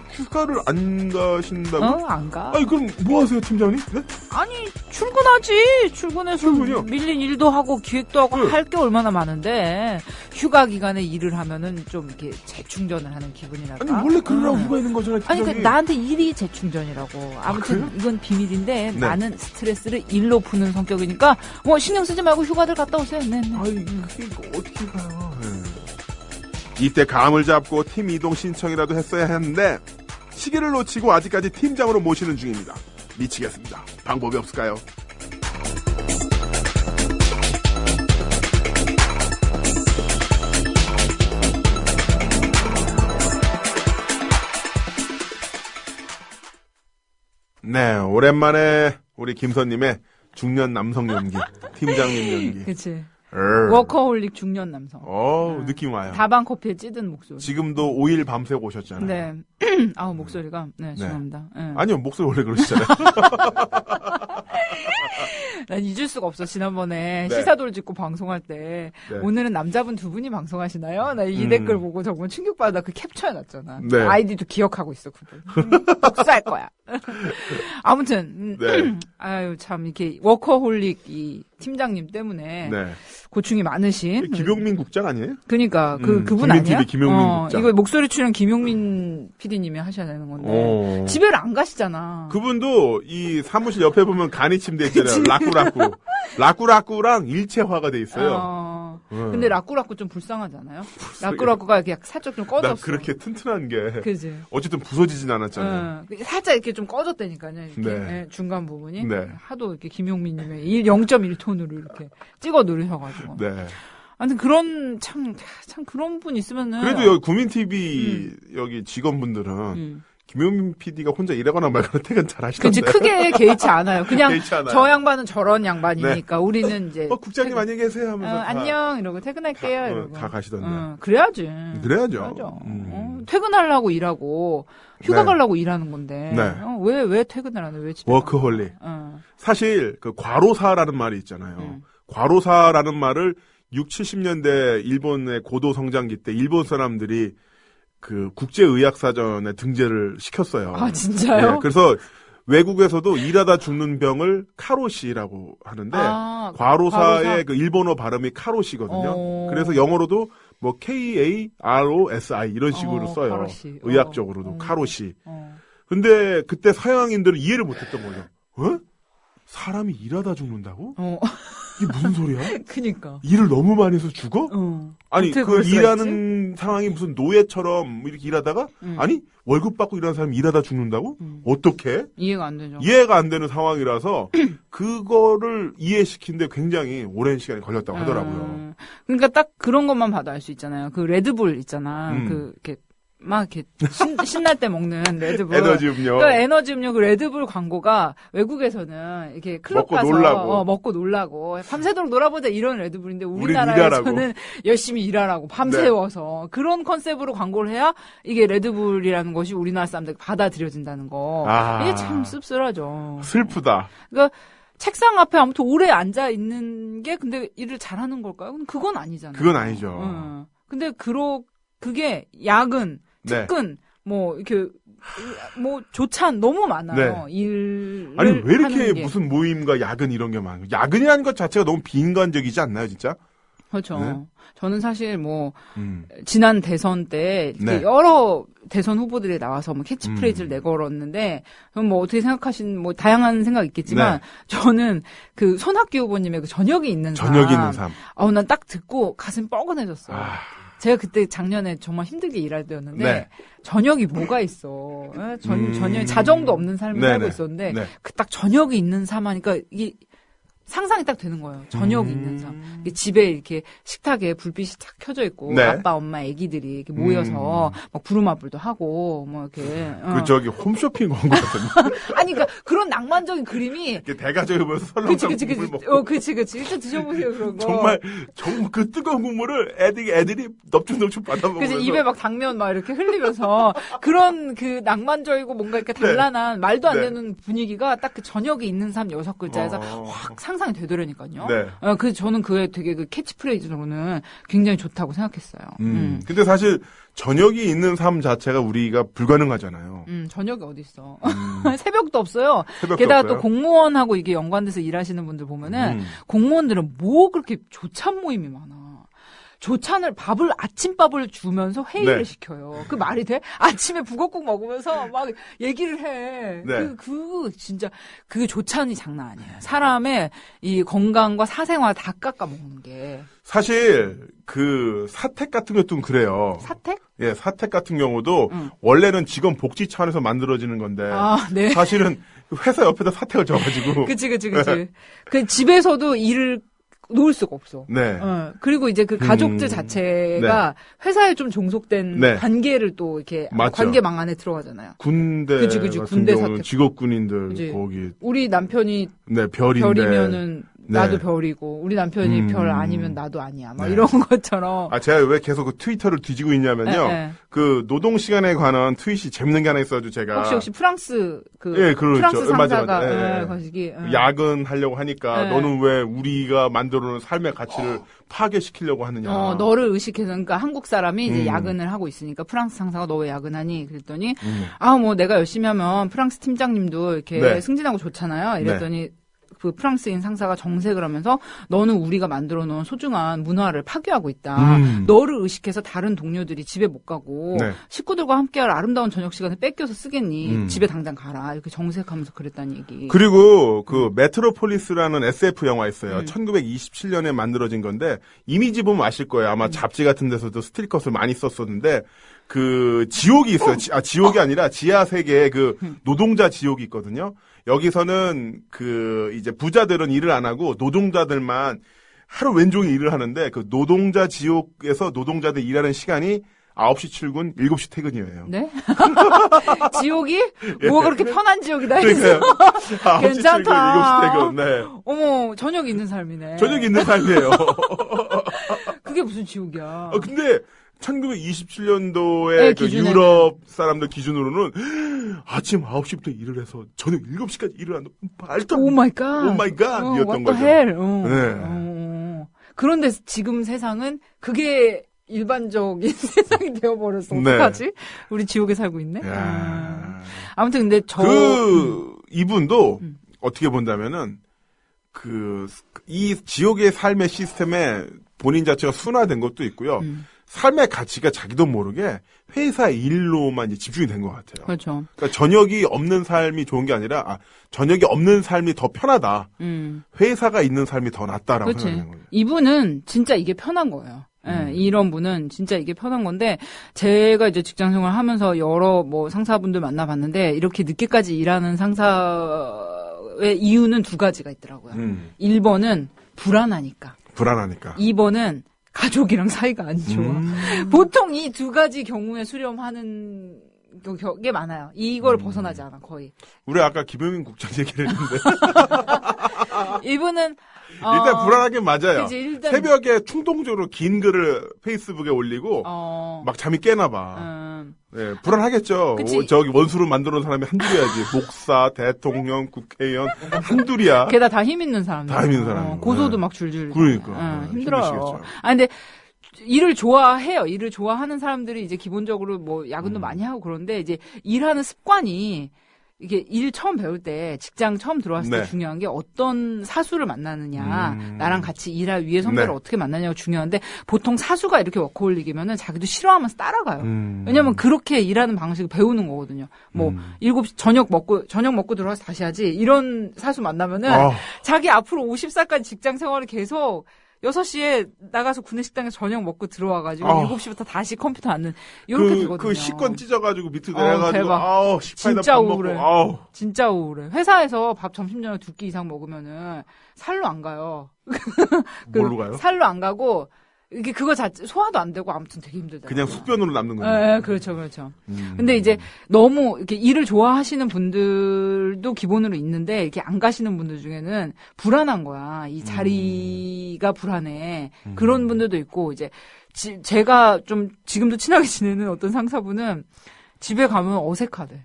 휴가를 안 가신다고? 안 가. 아니 그럼 뭐 하세요 팀장님? 네? 아니 출근하지. 출근해서 출근이요? 밀린 일도 하고 기획도 하고 네. 할 게 얼마나 많은데 휴가 기간에 일을 하면은 좀 이렇게 재충전을 하는 기분이랄까. 아니 원래 그러라고 휴가 있는 거잖아요 팀장님. 아니 그러니까 나한테 일이 재충전이라고. 아무튼 그래요? 이건 비밀인데 네. 나는 스트레스를 일로 푸는 성격이니까 뭐 신경 쓰지 말고 휴가들 갔다 오세요. 네. 아이 그러니까 어떻게 가요? 이때 감을 잡고 팀 이동 신청이라도 했어야 했는데 시기를 놓치고 아직까지 팀장으로 모시는 중입니다. 미치겠습니다. 방법이 없을까요? 네, 오랜만에 우리 김선님의 중년 남성 연기, 팀장님 연기. 그치. 워커홀릭 중년 남성. 느낌 와요. 다방 커피에 찌든 목소리. 지금도 5일 밤새고 오셨잖아요. 네. 목소리가. 네, 죄송합니다. 네. 아니요, 목소리 원래 그러시잖아요. 난 잊을 수가 없어. 지난번에 네. 시사돌 짓고 방송할 때 네. 오늘은 남자분 두 분이 방송하시나요? 나 이 댓글 보고 정말 충격받아. 그 캡처해놨잖아. 네. 아이디도 기억하고 있어. 그분. 복수할 거야. 아무튼 네. 아유 참 이렇게 워커홀릭 이 팀장님 때문에 네. 고충이 많으신 김용민 국장 아니에요? 그러니까 그분 국민 아니야? TV 김용민 국장. 이거 목소리 출연 김용민 PD님이 하셔야 되는 건데 집에를 안 가시잖아. 그분도 이 사무실 옆에 보면 간이 침대 있잖아요. 라꾸라꾸. 라꾸라꾸랑 일체화가 돼 있어요. 근데 라꾸라꾸 좀 불쌍하잖아요. 라꾸라꾸가 이렇게 살짝 좀 꺼졌어. 나 그렇게 튼튼한 게 그지. 어쨌든 부서지진 않았잖아요. 살짝 이렇게 좀 꺼졌다니까요. 이렇게 네. 중간 부분이 네. 하도 이렇게 김용민님의 0.1톤으로 이렇게 찍어 누르셔가지고. 네. 아무튼 그런 참 그런 분 있으면은. 그래도 여기 구민 TV 여기 직원분들은 김용민 PD가 혼자 일하거나 말거나 퇴근 잘 하시던데. 그치, 크게 개의치 않아요. 그냥 개의치 않아요. 저 양반은 저런 양반이니까 네. 우리는 이제. 국장님 안녕히 계세요 하면서. 안녕 이러고 퇴근할게요. 이러고. 다 가시던데. 그래야지. 그래야죠. 퇴근하려고 일하고 휴가 네. 가려고 일하는 건데. 네. 왜 퇴근을 안 해? 왜 집에 워크홀릭. 사실 그 과로사라는 말이 있잖아요. 과로사라는 말을 60~70년대 일본의 고도 성장기 때 일본 사람들이 그 국제의학사전에 등재를 시켰어요. 아, 진짜요? 네, 그래서 외국에서도 일하다 죽는 병을 카로시라고 하는데 과로사의 그 일본어 발음이 카로시거든요. 그래서 영어로도 뭐 KAROSI 이런 식으로 써요. 카로시. 의학적으로도 카로시. 근데 그때 서양인들은 이해를 못했던 거죠. 사람이 일하다 죽는다고? 이게 무슨 소리야? 그니까. 일을 너무 많이 해서 죽어? 아니, 그 일하는 상황이 무슨 노예처럼 이렇게 일하다가? 아니, 월급 받고 일하는 사람이 일하다 죽는다고? 어떻게? 이해가 안 되죠. 이해가 안 되는 상황이라서, 그거를 이해시키는데 굉장히 오랜 시간이 걸렸다고 하더라고요. 그러니까 딱 그런 것만 봐도 알 수 있잖아요. 그 레드불 있잖아. 이렇게 막 이렇게 신날 때 먹는 레드불. 에너지 음료. 그 에너지 음료 그 레드불 광고가 외국에서는 이렇게 클럽 먹고 가서 놀라고. 먹고 놀라고 밤새도록 놀아보자 이런 레드불인데 우리나라에서는 열심히 일하라고 밤새워서 그런 컨셉으로 광고를 해야 이게 레드불이라는 것이 우리나라 사람들 받아들여진다는 거. 이게 참 씁쓸하죠. 슬프다. 그러니까 책상 앞에 아무튼 오래 앉아 있는 게 근데 일을 잘하는 걸까요? 그건 아니잖아요. 그건 아니죠. 근데 그게 야근 특근 뭐 이렇게 뭐 조찬 너무 많아요. 네. 일을 아니 왜 이렇게 하는 게. 무슨 모임과 야근 이런 게 많아요? 야근이라는 것 자체가 너무 비인간적이지 않나요, 진짜? 그렇죠. 네? 저는 사실 뭐 지난 대선 때 이렇게 네. 여러 대선 후보들이 나와서 뭐 캐치프레이즈를 내걸었는데 저는 뭐 어떻게 생각하신 뭐 다양한 생각 있겠지만 네. 저는 그 손학규 후보님의 그 저녁이 있는 삶. 저녁이 있는 삶. 난 딱 듣고 가슴 뻐근해졌어요. 제가 그때 작년에 정말 힘들게 일할 때였는데 네. 저녁이 뭐가 있어? 저녁 자정도 없는 삶을 네네. 살고 있었는데 네. 그 딱 저녁이 있는 삶 하니까 이게 상상이 딱 되는 거예요. 저녁이 있는 삶. 이게 집에 이렇게 식탁에 불빛이 탁 켜져 있고 네. 아빠, 엄마, 아기들이 이렇게 모여서 막 부루마블도 하고 뭐 이렇게 그 저기 홈쇼핑 광고 같은데. 아니 그러니까 그런 낭만적인 그림이 대가족이 모여서 설렁탕 국물 먹고. 그치. 일단 드셔보세요 그런 거. 정말 그 뜨거운 국물을 애들이 넙죽넙죽 받아먹으면서. 그치 입에 막 당면 막 이렇게 흘리면서 그런 그 낭만적이고 뭔가 이렇게 단란한 말도 안 네. 되는 분위기가 딱 그 저녁이 있는 삶 6글자에서 확 상상이 되더라니까요. 네. 그래서 저는 그게 되게 그 캐치프레이즈로는 굉장히 좋다고 생각했어요. 근데 사실 저녁이 있는 삶 자체가 우리가 불가능하잖아요. 저녁이 어딨어. 새벽도 없어요. 새벽도 게다가 없어요? 또 공무원하고 이게 연관돼서 일하시는 분들 보면은 공무원들은 뭐 그렇게 조찬 모임이 많아. 조찬을 아침밥을 주면서 회의를 네. 시켜요. 그 말이 돼? 아침에 북엇국 먹으면서 막 얘기를 해. 네. 진짜 그 조찬이 장난 아니에요. 사람의 이 건강과 사생활 다 깎아 먹는 게. 사실 그 사택 같은 것도 그래요. 사택? 예, 사택 같은 경우도 원래는 직원 복지 차원에서 만들어지는 건데 네. 사실은 회사 옆에다 사택을 져가지고. 그치. 그 집에서도 일을 놓을 수가 없어. 네. 그리고 이제 그 가족들 자체가 회사에 좀 종속된 네. 관계를 또 이렇게 맞죠. 관계망 안에 들어가잖아요. 군대 그치. 같은 군대 경우는 사택. 직업군인들 그치. 거기 우리 남편이 네, 별인데 별이면은 나도 네. 별이고 우리 남편이 별 아니면 나도 아니야. 막 네. 이런 것처럼. 제가 왜 계속 그 트위터를 뒤지고 있냐면요. 네. 그 노동 시간에 관한 트윗이 재밌는 게 하나 있어가지고 제가 혹시 프랑스 예, 그렇죠. 프랑스 상사가 맞아. 거시기 야근하려고 하니까 네. 너는 왜 우리가 만들어놓은 삶의 가치를 파괴시키려고 하느냐. 너를 의식해서 그러니까 한국 사람이 이제 야근을 하고 있으니까 프랑스 상사가 너 왜 야근하니? 그랬더니 뭐 내가 열심히 하면 프랑스 팀장님도 이렇게 네. 승진하고 좋잖아요. 이랬더니 그 프랑스인 상사가 정색을 하면서 너는 우리가 만들어 놓은 소중한 문화를 파괴하고 있다. 너를 의식해서 다른 동료들이 집에 못 가고 네. 식구들과 함께할 아름다운 저녁 시간을 뺏겨서 쓰겠니? 집에 당장 가라. 이렇게 정색하면서 그랬다는 얘기. 그리고 그 메트로폴리스라는 SF 영화 있어요. 1927년에 만들어진 건데 이미지 보면 아실 거예요. 아마 잡지 같은 데서도 스틸컷을 많이 썼었는데 그 지옥이 있어요. 지옥이 아니라 지하 세계에 그 노동자 지옥이 있거든요. 여기서는 그 이제 부자들은 일을 안 하고 노동자들만 하루 왼종일 일을 하는데 그 노동자 지옥에서 노동자들 일하는 시간이 9시 출근, 7시 퇴근이에요. 네? 지옥이? 뭐가 그렇게 편한 지옥이다 했어. 그러니까요. 9시 괜찮다. 출근, 7시 퇴근. 네. 어머, 저녁이 있는 삶이네. 저녁이 있는 삶이에요. 그게 무슨 지옥이야. 근데 1927년도에 네, 그 기준에는. 유럽 사람들 기준으로는 아침 9시부터 일을 해서 저녁 7시까지 일을 한다. 말도 안 돼. 오 마이 갓. 오 마이 갓. what 이었던 the 거죠. hell. 네. 그런데 지금 세상은 그게 일반적인 세상이 되어버렸어. 네. 어떡하지? 우리 지옥에 살고 있네. 야. 아무튼 근데 이분도 어떻게 본다면은 이 지옥의 삶의 시스템에 본인 자체가 순화된 것도 있고요. 삶의 가치가 자기도 모르게 회사 일로만 이제 집중이 된 것 같아요. 그렇죠. 그러니까 저녁이 없는 삶이 좋은 게 아니라 저녁이 없는 삶이 더 편하다. 회사가 있는 삶이 더 낫다라고 그렇지. 생각하는 거예요. 이분은 진짜 이게 편한 거예요. 예, 이런 분은 진짜 이게 편한 건데 제가 이제 직장 생활 하면서 여러 뭐 상사분들 만나봤는데 이렇게 늦게까지 일하는 상사의 이유는 두 가지가 있더라고요. 1번은 불안하니까. 2번은 가족이랑 사이가 안 좋아. 보통 이 두 가지 경우에 수렴하는 게 많아요. 이걸 벗어나지 않아, 거의. 우리 아까 김용민 국장 얘기를 했는데. 이분은, 일단 불안하긴 맞아요. 그치, 일단 새벽에 충동적으로 긴 글을 페이스북에 올리고, 막 잠이 깨나봐. 네, 불안하겠죠. 저기 원수로 만들어 놓은 사람이 한둘이야지. 목사, 대통령, 국회의원, 한둘이야. 게다가 다 힘 있는 사람들. 다 힘 있는 사람. 고소도 막 줄줄. 그러니까. 힘들어요. 힘드시겠죠. 근데 일을 좋아해요. 일을 좋아하는 사람들이 이제 기본적으로 뭐 야근도 많이 하고 그런데 이제 일하는 습관이 이게 일 처음 배울 때 직장 처음 들어왔을 때 중요한 게 어떤 사수를 만나느냐 나랑 같이 일할 위에 선배를 어떻게 만나냐가 중요한데 보통 사수가 이렇게 워커홀릭이면은 자기도 싫어하면서 따라가요. 왜냐면 그렇게 일하는 방식을 배우는 거거든요. 뭐 7시 저녁 먹고 들어와서 다시 하지 이런 사수 만나면은 자기 앞으로 50살까지 직장 생활을 계속 6시에 나가서 구내식당에서 저녁 먹고 들어와가지고 7시부터 다시 컴퓨터 앉는 이렇게 되거든요. 그 식권 찢어가지고 밑으로 내려가지고 진짜 우울해. 진짜 우울해. 회사에서 밥 점심 저녁 2끼 이상 먹으면은 살로 안 가요. 뭘로 가요? 살로 안 가고 이게 그거 자체 소화도 안 되고 아무튼 되게 힘들다. 그냥 숙변으로 남는 거예요. 네, 그렇죠. 근데 이제 너무 이렇게 일을 좋아하시는 분들도 기본으로 있는데 이렇게 안 가시는 분들 중에는 불안한 거야. 이 자리가 불안해. 그런 분들도 있고 이제 제가 좀 지금도 친하게 지내는 어떤 상사분은 집에 가면 어색하대.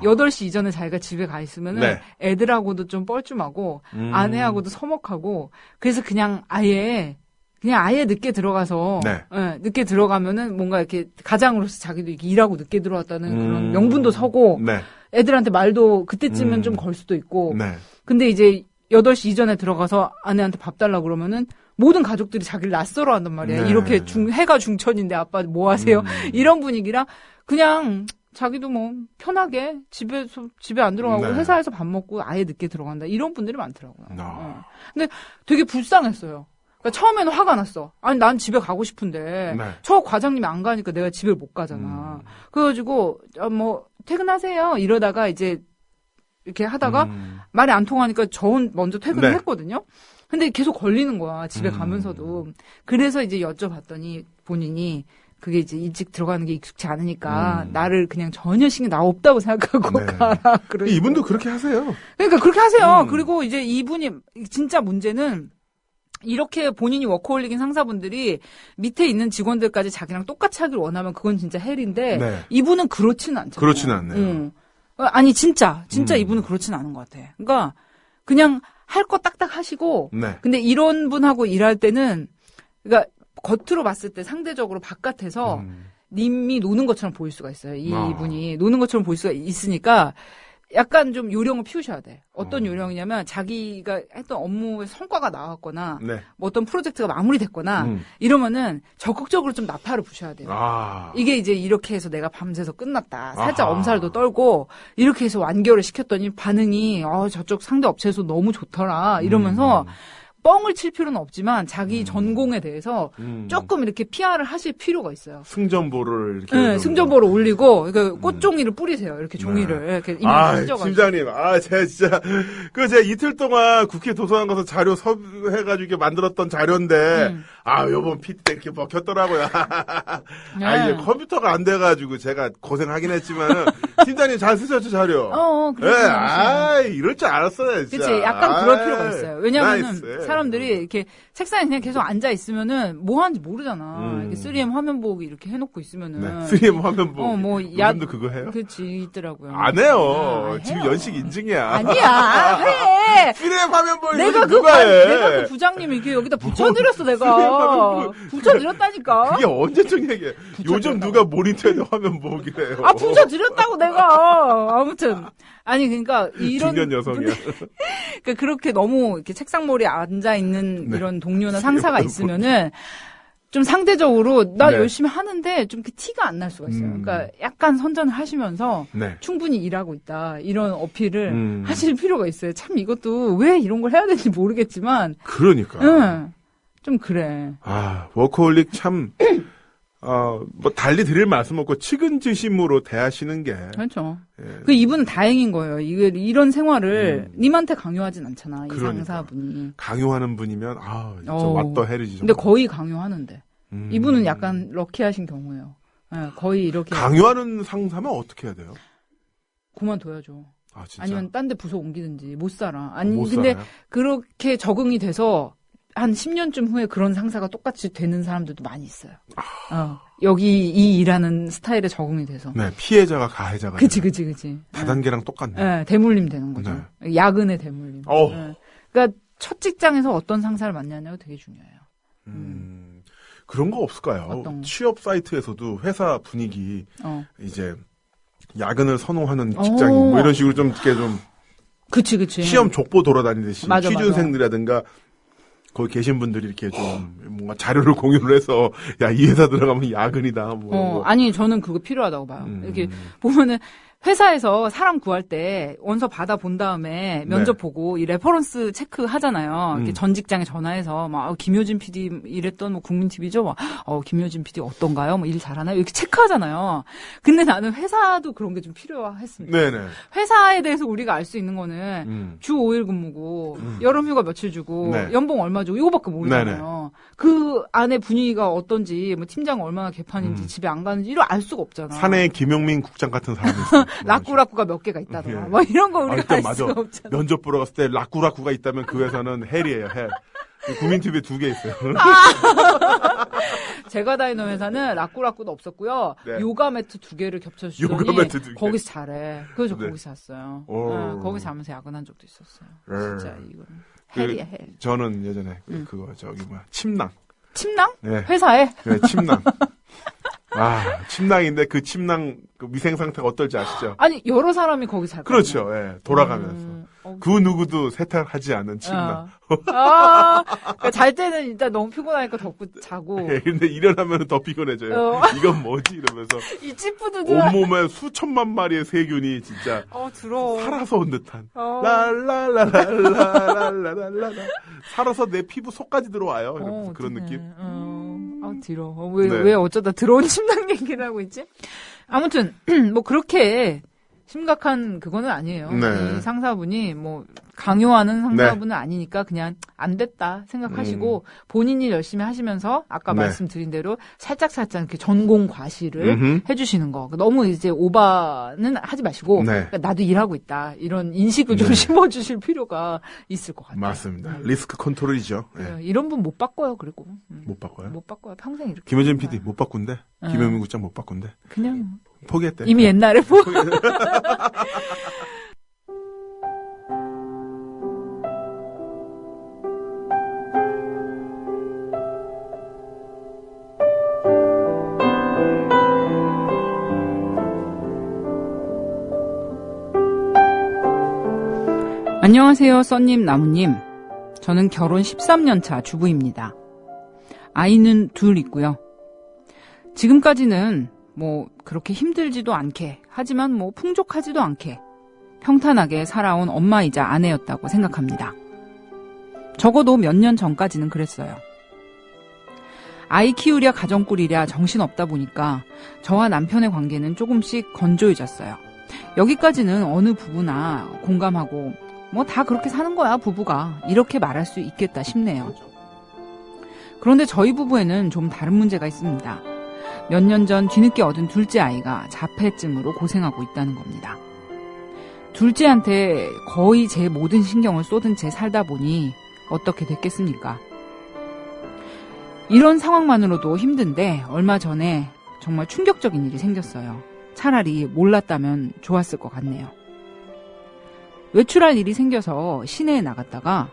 8시 이전에 자기가 집에 가 있으면은 애들하고도 좀 뻘쭘하고 아내하고도 서먹하고 그래서 그냥 아예 늦게 들어가서, 늦게 들어가면은 뭔가 이렇게 가장으로서 자기도 이렇게 일하고 늦게 들어왔다는 그런 명분도 서고, 애들한테 말도 그때쯤은 좀 걸 수도 있고, 근데 이제 8시 이전에 들어가서 아내한테 밥 달라고 그러면은 모든 가족들이 자기를 낯설어 한단 말이야. 이렇게 해가 중천인데 아빠 뭐 하세요? 이런 분위기라 그냥 자기도 뭐 편하게 집에 안 들어가고 회사에서 밥 먹고 아예 늦게 들어간다. 이런 분들이 많더라고요. 근데 되게 불쌍했어요. 그러니까 처음에는 화가 났어. 아니, 난 집에 가고 싶은데, 저 과장님이 안 가니까 내가 집에 못 가잖아. 그래가지고, 퇴근하세요. 이러다가 이제, 이렇게 하다가, 말이 안 통하니까 저 먼저 퇴근을 했거든요. 근데 계속 걸리는 거야. 집에 가면서도. 그래서 이제 여쭤봤더니, 본인이, 그게 이제 일찍 들어가는 게 익숙치 않으니까, 나를 그냥 전혀 신경 나 없다고 생각하고 가라. 이분도 그렇게 하세요. 그러니까 그렇게 하세요. 그리고 이제 이분이, 진짜 문제는, 이렇게 본인이 워커홀릭인 상사분들이 밑에 있는 직원들까지 자기랑 똑같이 하길 원하면 그건 진짜 헬인데 이분은 그렇지는 않잖아요. 그렇지는 않네요. 아니 진짜 이분은 그렇지는 않은 것 같아. 그러니까 그냥 할 거 딱딱 하시고 근데 이런 분하고 일할 때는 그러니까 겉으로 봤을 때 상대적으로 바깥에서 님이 노는 것처럼 보일 수가 있어요. 이분이 노는 것처럼 보일 수가 있으니까 약간 좀 요령을 피우셔야 돼. 어떤 요령이냐면 자기가 했던 업무의 성과가 나왔거나 뭐 어떤 프로젝트가 마무리됐거나 이러면은 적극적으로 좀 나팔을 부셔야 돼요. 이게 이제 이렇게 해서 내가 밤새서 끝났다. 살짝 엄살도 떨고 이렇게 해서 완결을 시켰더니 반응이 저쪽 상대 업체에서 너무 좋더라 이러면서 뻥을 칠 필요는 없지만 자기 전공에 대해서 조금 이렇게 PR을 하실 필요가 있어요. 승전보를 이렇게. 승전보를 올리고, 그러니까 꽃종이를 뿌리세요. 이렇게 종이를. 이렇게 이미 찢어가지고. 팀장님, 제가 진짜, 제가 이틀 동안 국회 도서관 가서 자료 섭외해가지고 이렇게 만들었던 자료인데, 요번 PT 때 이렇게 먹혔더라고요. 이제 컴퓨터가 안 돼가지고 제가 고생하긴 했지만, 팀장님 잘 쓰셨죠, 자료? 이럴 줄 알았어요, 진짜. 그치, 약간 그럴 필요가 있어요. 왜냐면은, 사람들이 이렇게 책상에 그냥 계속 앉아 있으면은 뭐 하는지 모르잖아. 이렇게 3M 화면 보기 이렇게 해놓고 있으면은. 3M 화면 보기. 요즘도 그거 해요? 그렇지, 있더라고요. 안 해요. 지금 연식 인증이야. 아니야, 해. 3M 화면 보기 내가 누가 해? 내가 그 부장님 이렇게 여기다 붙여드렸어, 내가. 붙여드렸다니까. 그게 언제적 얘기야. 요즘 누가 모니터에다 화면 보기를 해요. 붙여드렸다고 내가. 아무튼. 아니, 그러니까, 이런. 중년 여성이야. 그러니까 그렇게 너무 이렇게 책상머리에 앉아있는 이런 동료나 상사가 있으면은, 좀 상대적으로, 나 열심히 하는데, 좀 티가 안 날 수가 있어요. 그러니까 약간 선전을 하시면서, 충분히 일하고 있다. 이런 어필을 하실 필요가 있어요. 참 이것도 왜 이런 걸 해야 되는지 모르겠지만. 그러니까. 좀 그래. 워커홀릭 참, 달리 드릴 말씀 없고 측은지심으로 대하시는 게. 그렇죠. 이분은 다행인 거예요. 이런 생활을 님한테 강요하진 않잖아. 이 상사분이. 강요하는 분이면, what the hell이지. 근데 거의 강요하는데. 이분은 약간 럭키하신 경우예요. 거의 이렇게. 강요하는 상사면 어떻게 해야 돼요? 그만둬야죠. 진짜? 아니면 딴 데 부서 옮기든지. 못 살아. 근데 그렇게 적응이 돼서 한 10년쯤 후에 그런 상사가 똑같이 되는 사람들도 많이 있어요. 여기 이 일하는 스타일에 적응이 돼서. 피해자가 가해자가. 그치. 다단계랑 똑같네. 네, 대물림 되는 거죠. 야근의 대물림. 그러니까 첫 직장에서 어떤 상사를 만나냐가 되게 중요해요. 그런 거 없을까요? 취업 사이트에서도 회사 분위기, 이제, 야근을 선호하는 직장인 뭐 이런 식으로 좀 이렇게 좀 그치. 시험 족보 돌아다니듯이 맞아. 취준생들이라든가 거기 계신 분들이 이렇게 좀 뭔가 자료를 공유를 해서 야, 이 회사 들어가면 야근이다. 뭐. 아니 저는 그거 필요하다고 봐요. 이렇게 보면은 회사에서 사람 구할 때 원서 받아본 다음에 면접 보고 이 레퍼런스 체크 하잖아요. 이렇게 전 직장에 전화해서 막 김효진 PD 이랬던 뭐 국민 TV죠. 막 김효진 PD 어떤가요? 뭐 일 잘하나요? 이렇게 체크하잖아요. 근데 나는 회사도 그런 게 좀 필요했습니다. 네네. 회사에 대해서 우리가 알 수 있는 거는 주 5일 근무고 여름휴가 며칠 주고 연봉 얼마 주고 이거밖에 모르잖아요. 그 안에 분위기가 어떤지 뭐 팀장 얼마나 개판인지 집에 안 가는지 이걸 알 수가 없잖아. 사내에 김용민 국장 같은 사람이 있어. 라꾸라꾸가 몇 개가 있다더라. 뭐 이런 거 우리가 알 수가 없잖아. 면접 보러 갔을 때 라꾸라꾸가 있다면 그 회사는 헬이에요, 헬. 국민TV에 2개 있어요. 제가 다니는 회사는 라꾸라꾸도 없었고요. 요가 매트 2개를 겹쳐주더니 요가 매트 2개. 거기서 잘해. 그래서 거기서 잤어요. 거기서 자면서 야근한 적도 있었어요. 진짜 이거는 헬이야, 헬. 저는 예전에 그거 침낭. 침낭? 네. 회사에? 네, 침낭. 침낭인데 그 침낭 그 위생 상태가 어떨지 아시죠? 아니 여러 사람이 거기 잘 그렇죠. 예, 돌아가면서 그 누구도 세탁하지 않은 침낭. 그러니까 잘 때는 일단 너무 피곤하니까 덮고 자고. 예, 근데 일어나면 더 피곤해져요. 이건 뭐지 이러면서 이 찌푸드들 온몸에 수천만 마리의 세균이 진짜 더러워. 살아서 온 듯한 랄랄랄랄랄랄랄랄라 살아서 내 피부 속까지 들어와요. 그런 느낌. 더러워. 왜 어쩌다 들어온 침낭 얘기를 하고 있지? 아무튼 뭐 그렇게 심각한 그거는 아니에요. 이 상사분이 뭐 강요하는 상사분은 아니니까 그냥 안 됐다 생각하시고 본인이 열심히 하시면서 아까 말씀드린 대로 살짝 이렇게 전공 과시를 해주시는 거. 너무 이제 오바는 하지 마시고 그러니까 나도 일하고 있다 이런 인식을 좀 심어주실 필요가 있을 것 같아요. 맞습니다. 리스크 컨트롤이죠. 이런 분 못 바꿔요. 그리고 못 바꿔요? 못 바꿔요. 평생 이렇게. 김효진 PD 못 바꾼대. 김효민 국장 못 바꾼대. 그냥 포기했대. 이미 옛날에 안녕하세요, 써님, 나무님. 저는 결혼 13년 차 주부입니다. 아이는 2 있고요. 지금까지는 뭐 그렇게 힘들지도 않게, 하지만 뭐 풍족하지도 않게 평탄하게 살아온 엄마이자 아내였다고 생각합니다. 적어도 몇 년 전까지는 그랬어요. 아이 키우랴 가정 꾸리랴 정신없다 보니까 저와 남편의 관계는 조금씩 건조해졌어요. 여기까지는 어느 부부나 공감하고 뭐 다 그렇게 사는 거야 부부가 이렇게 말할 수 있겠다 싶네요. 그런데 저희 부부에는 좀 다른 문제가 있습니다. 몇 년 전 뒤늦게 얻은 둘째 아이가 자폐증으로 고생하고 있다는 겁니다. 둘째한테 거의 제 모든 신경을 쏟은 채 살다 보니 어떻게 됐겠습니까? 이런 상황만으로도 힘든데 얼마 전에 정말 충격적인 일이 생겼어요. 차라리 몰랐다면 좋았을 것 같네요. 외출할 일이 생겨서 시내에 나갔다가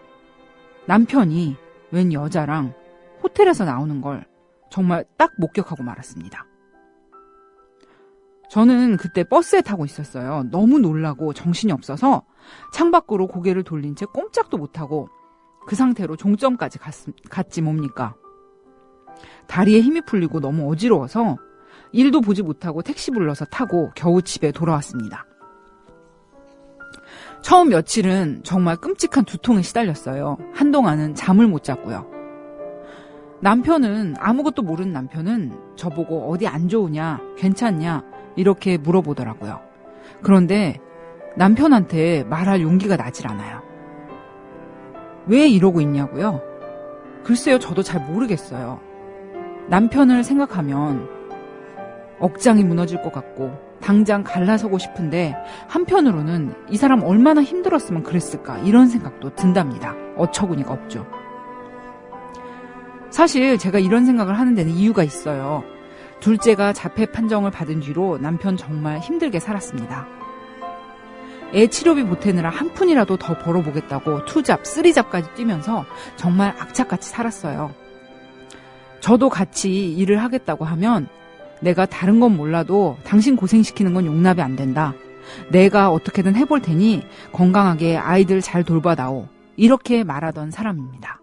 남편이 웬 여자랑 호텔에서 나오는 걸 정말 딱 목격하고 말았습니다. 저는 그때 버스에 타고 있었어요. 너무 놀라고 정신이 없어서 창밖으로 고개를 돌린 채 꼼짝도 못하고 그 상태로 종점까지 갔지 뭡니까. 다리에 힘이 풀리고 너무 어지러워서 일도 보지 못하고 택시 불러서 타고 겨우 집에 돌아왔습니다. 처음 며칠은 정말 끔찍한 두통에 시달렸어요. 한동안은 잠을 못 잤고요. 아무것도 모르는 남편은 저보고 어디 안 좋으냐, 괜찮냐 이렇게 물어보더라고요. 그런데 남편한테 말할 용기가 나질 않아요. 왜 이러고 있냐고요? 글쎄요, 저도 잘 모르겠어요. 남편을 생각하면 억장이 무너질 것 같고 당장 갈라서고 싶은데 한편으로는 이 사람 얼마나 힘들었으면 그랬을까 이런 생각도 든답니다. 어처구니가 없죠. 사실 제가 이런 생각을 하는 데는 이유가 있어요. 둘째가 자폐 판정을 받은 뒤로 남편 정말 힘들게 살았습니다. 애 치료비 보태느라 한 푼이라도 더 벌어보겠다고 2잡, 3잡까지 뛰면서 정말 악착같이 살았어요. 저도 같이 일을 하겠다고 하면 내가 다른 건 몰라도 당신 고생시키는 건 용납이 안 된다. 내가 어떻게든 해볼 테니 건강하게 아이들 잘 돌봐다오. 이렇게 말하던 사람입니다.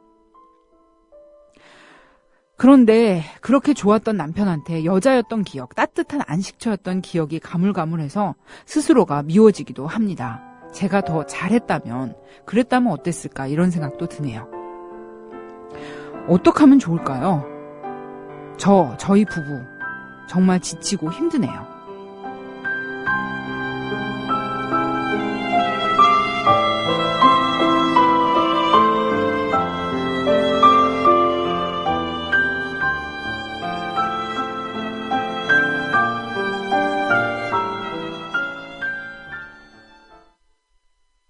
그런데 그렇게 좋았던 남편한테 여자였던 기억, 따뜻한 안식처였던 기억이 가물가물해서 스스로가 미워지기도 합니다. 제가 더 잘했다면, 그랬다면 어땠을까 이런 생각도 드네요. 어떻게 하면 좋을까요? 저희 부부 정말 지치고 힘드네요.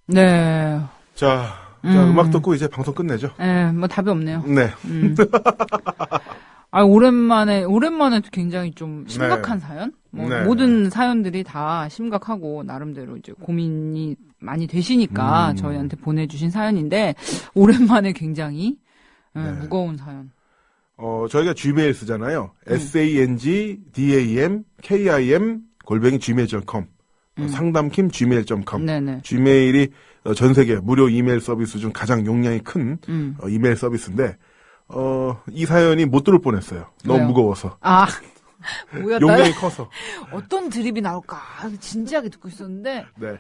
네. 자, 음악 듣고 이제 방송 끝내죠. 네, 뭐 답이 없네요. 네. 오랜만에 굉장히 좀 심각한 사연? 네. 모든 사연들이 다 심각하고, 나름대로 이제 고민이 많이 되시니까 저희한테 보내주신 사연인데, 오랜만에 굉장히, 무거운 사연. 저희가 Gmail 쓰잖아요. sangdamkim@gmail.com. 상담킴 gmail.com. 네네. Gmail이 전 세계 무료 이메일 서비스 중 가장 용량이 큰 이메일 서비스인데, 이 사연이 못 들을 뻔했어요. 너무 왜요? 무거워서. 아, 뭐야, 용량이 커서. 어떤 드립이 나올까 진지하게 듣고 있었는데, 네.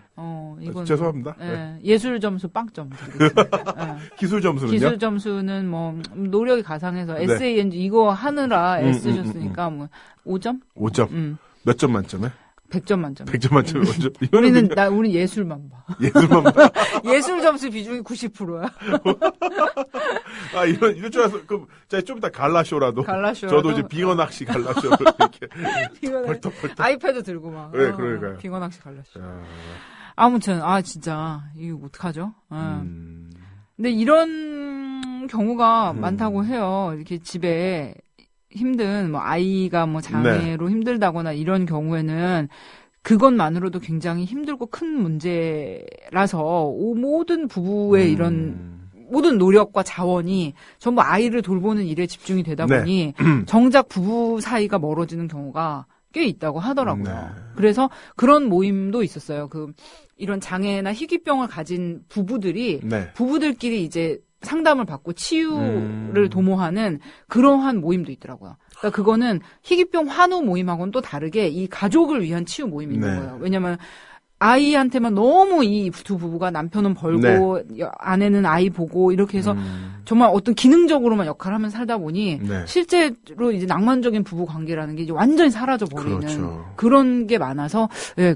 이건 죄송합니다. 네. 예술 점수 빵점 드리겠습니다. 네. 기술 점수는요? 기술 점수는 뭐 노력이 가상해서 네. SANG 이거 하느라 애쓰셨으니까 뭐 5점? 5점. 몇 점 만점에? 100점 만점. 100점 만점에 5점. 우리는 예술만 봐. 예술만 봐. 예술 점수 비중이 90%야. 이럴 줄 알았어. 그럼, 좀 이따 갈라쇼라도. 저도 이제 빙어 낚시 갈라쇼를 이렇게. 벌떡. 아이패드 들고 막. 네, 그러니까요. 빙어 낚시 갈라쇼. 아무튼, 진짜, 이거 어떡하죠? 근데 이런 경우가 많다고 해요. 이렇게 집에 힘든, 아이가 장애로 힘들다거나 이런 경우에는 그것만으로도 굉장히 힘들고 큰 문제라서 모든 부부의 이런 모든 노력과 자원이 전부 아이를 돌보는 일에 집중이 되다 보니 정작 부부 사이가 멀어지는 경우가 꽤 있다고 하더라고요. 그래서 그런 모임도 있었어요. 이런 장애나 희귀병을 가진 부부들이 부부들끼리 이제 상담을 받고 치유를 도모하는 그러한 모임도 있더라고요. 그러니까 그거는 희귀병 환우 모임하고는 또 다르게 이 가족을 위한 치유 모임이 있는 거예요. 왜냐면 아이한테만 너무 이 두 부부가 남편은 벌고 아내는 아이 보고 이렇게 해서 정말 어떤 기능적으로만 역할을 하면서 살다 보니 실제로 이제 낭만적인 부부 관계라는 게 이제 완전히 사라져 버리는 그런 게 많아서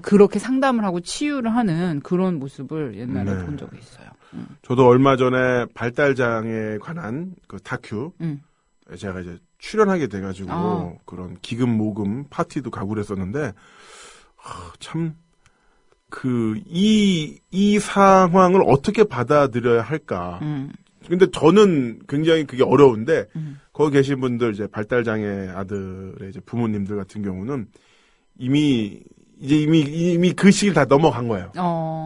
그렇게 상담을 하고 치유를 하는 그런 모습을 옛날에 본 적이 있어요. 저도 얼마 전에 발달장애에 관한 그 다큐 제가 이제 출연하게 돼가지고 그런 기금 모금 파티도 가고 그랬었는데 참 이 상황을 어떻게 받아들여야 할까. 근데 저는 굉장히 그게 어려운데 거기 계신 분들 이제 발달장애 아들의 이제 부모님들 같은 경우는 이미 그 시기를 다 넘어간 거예요.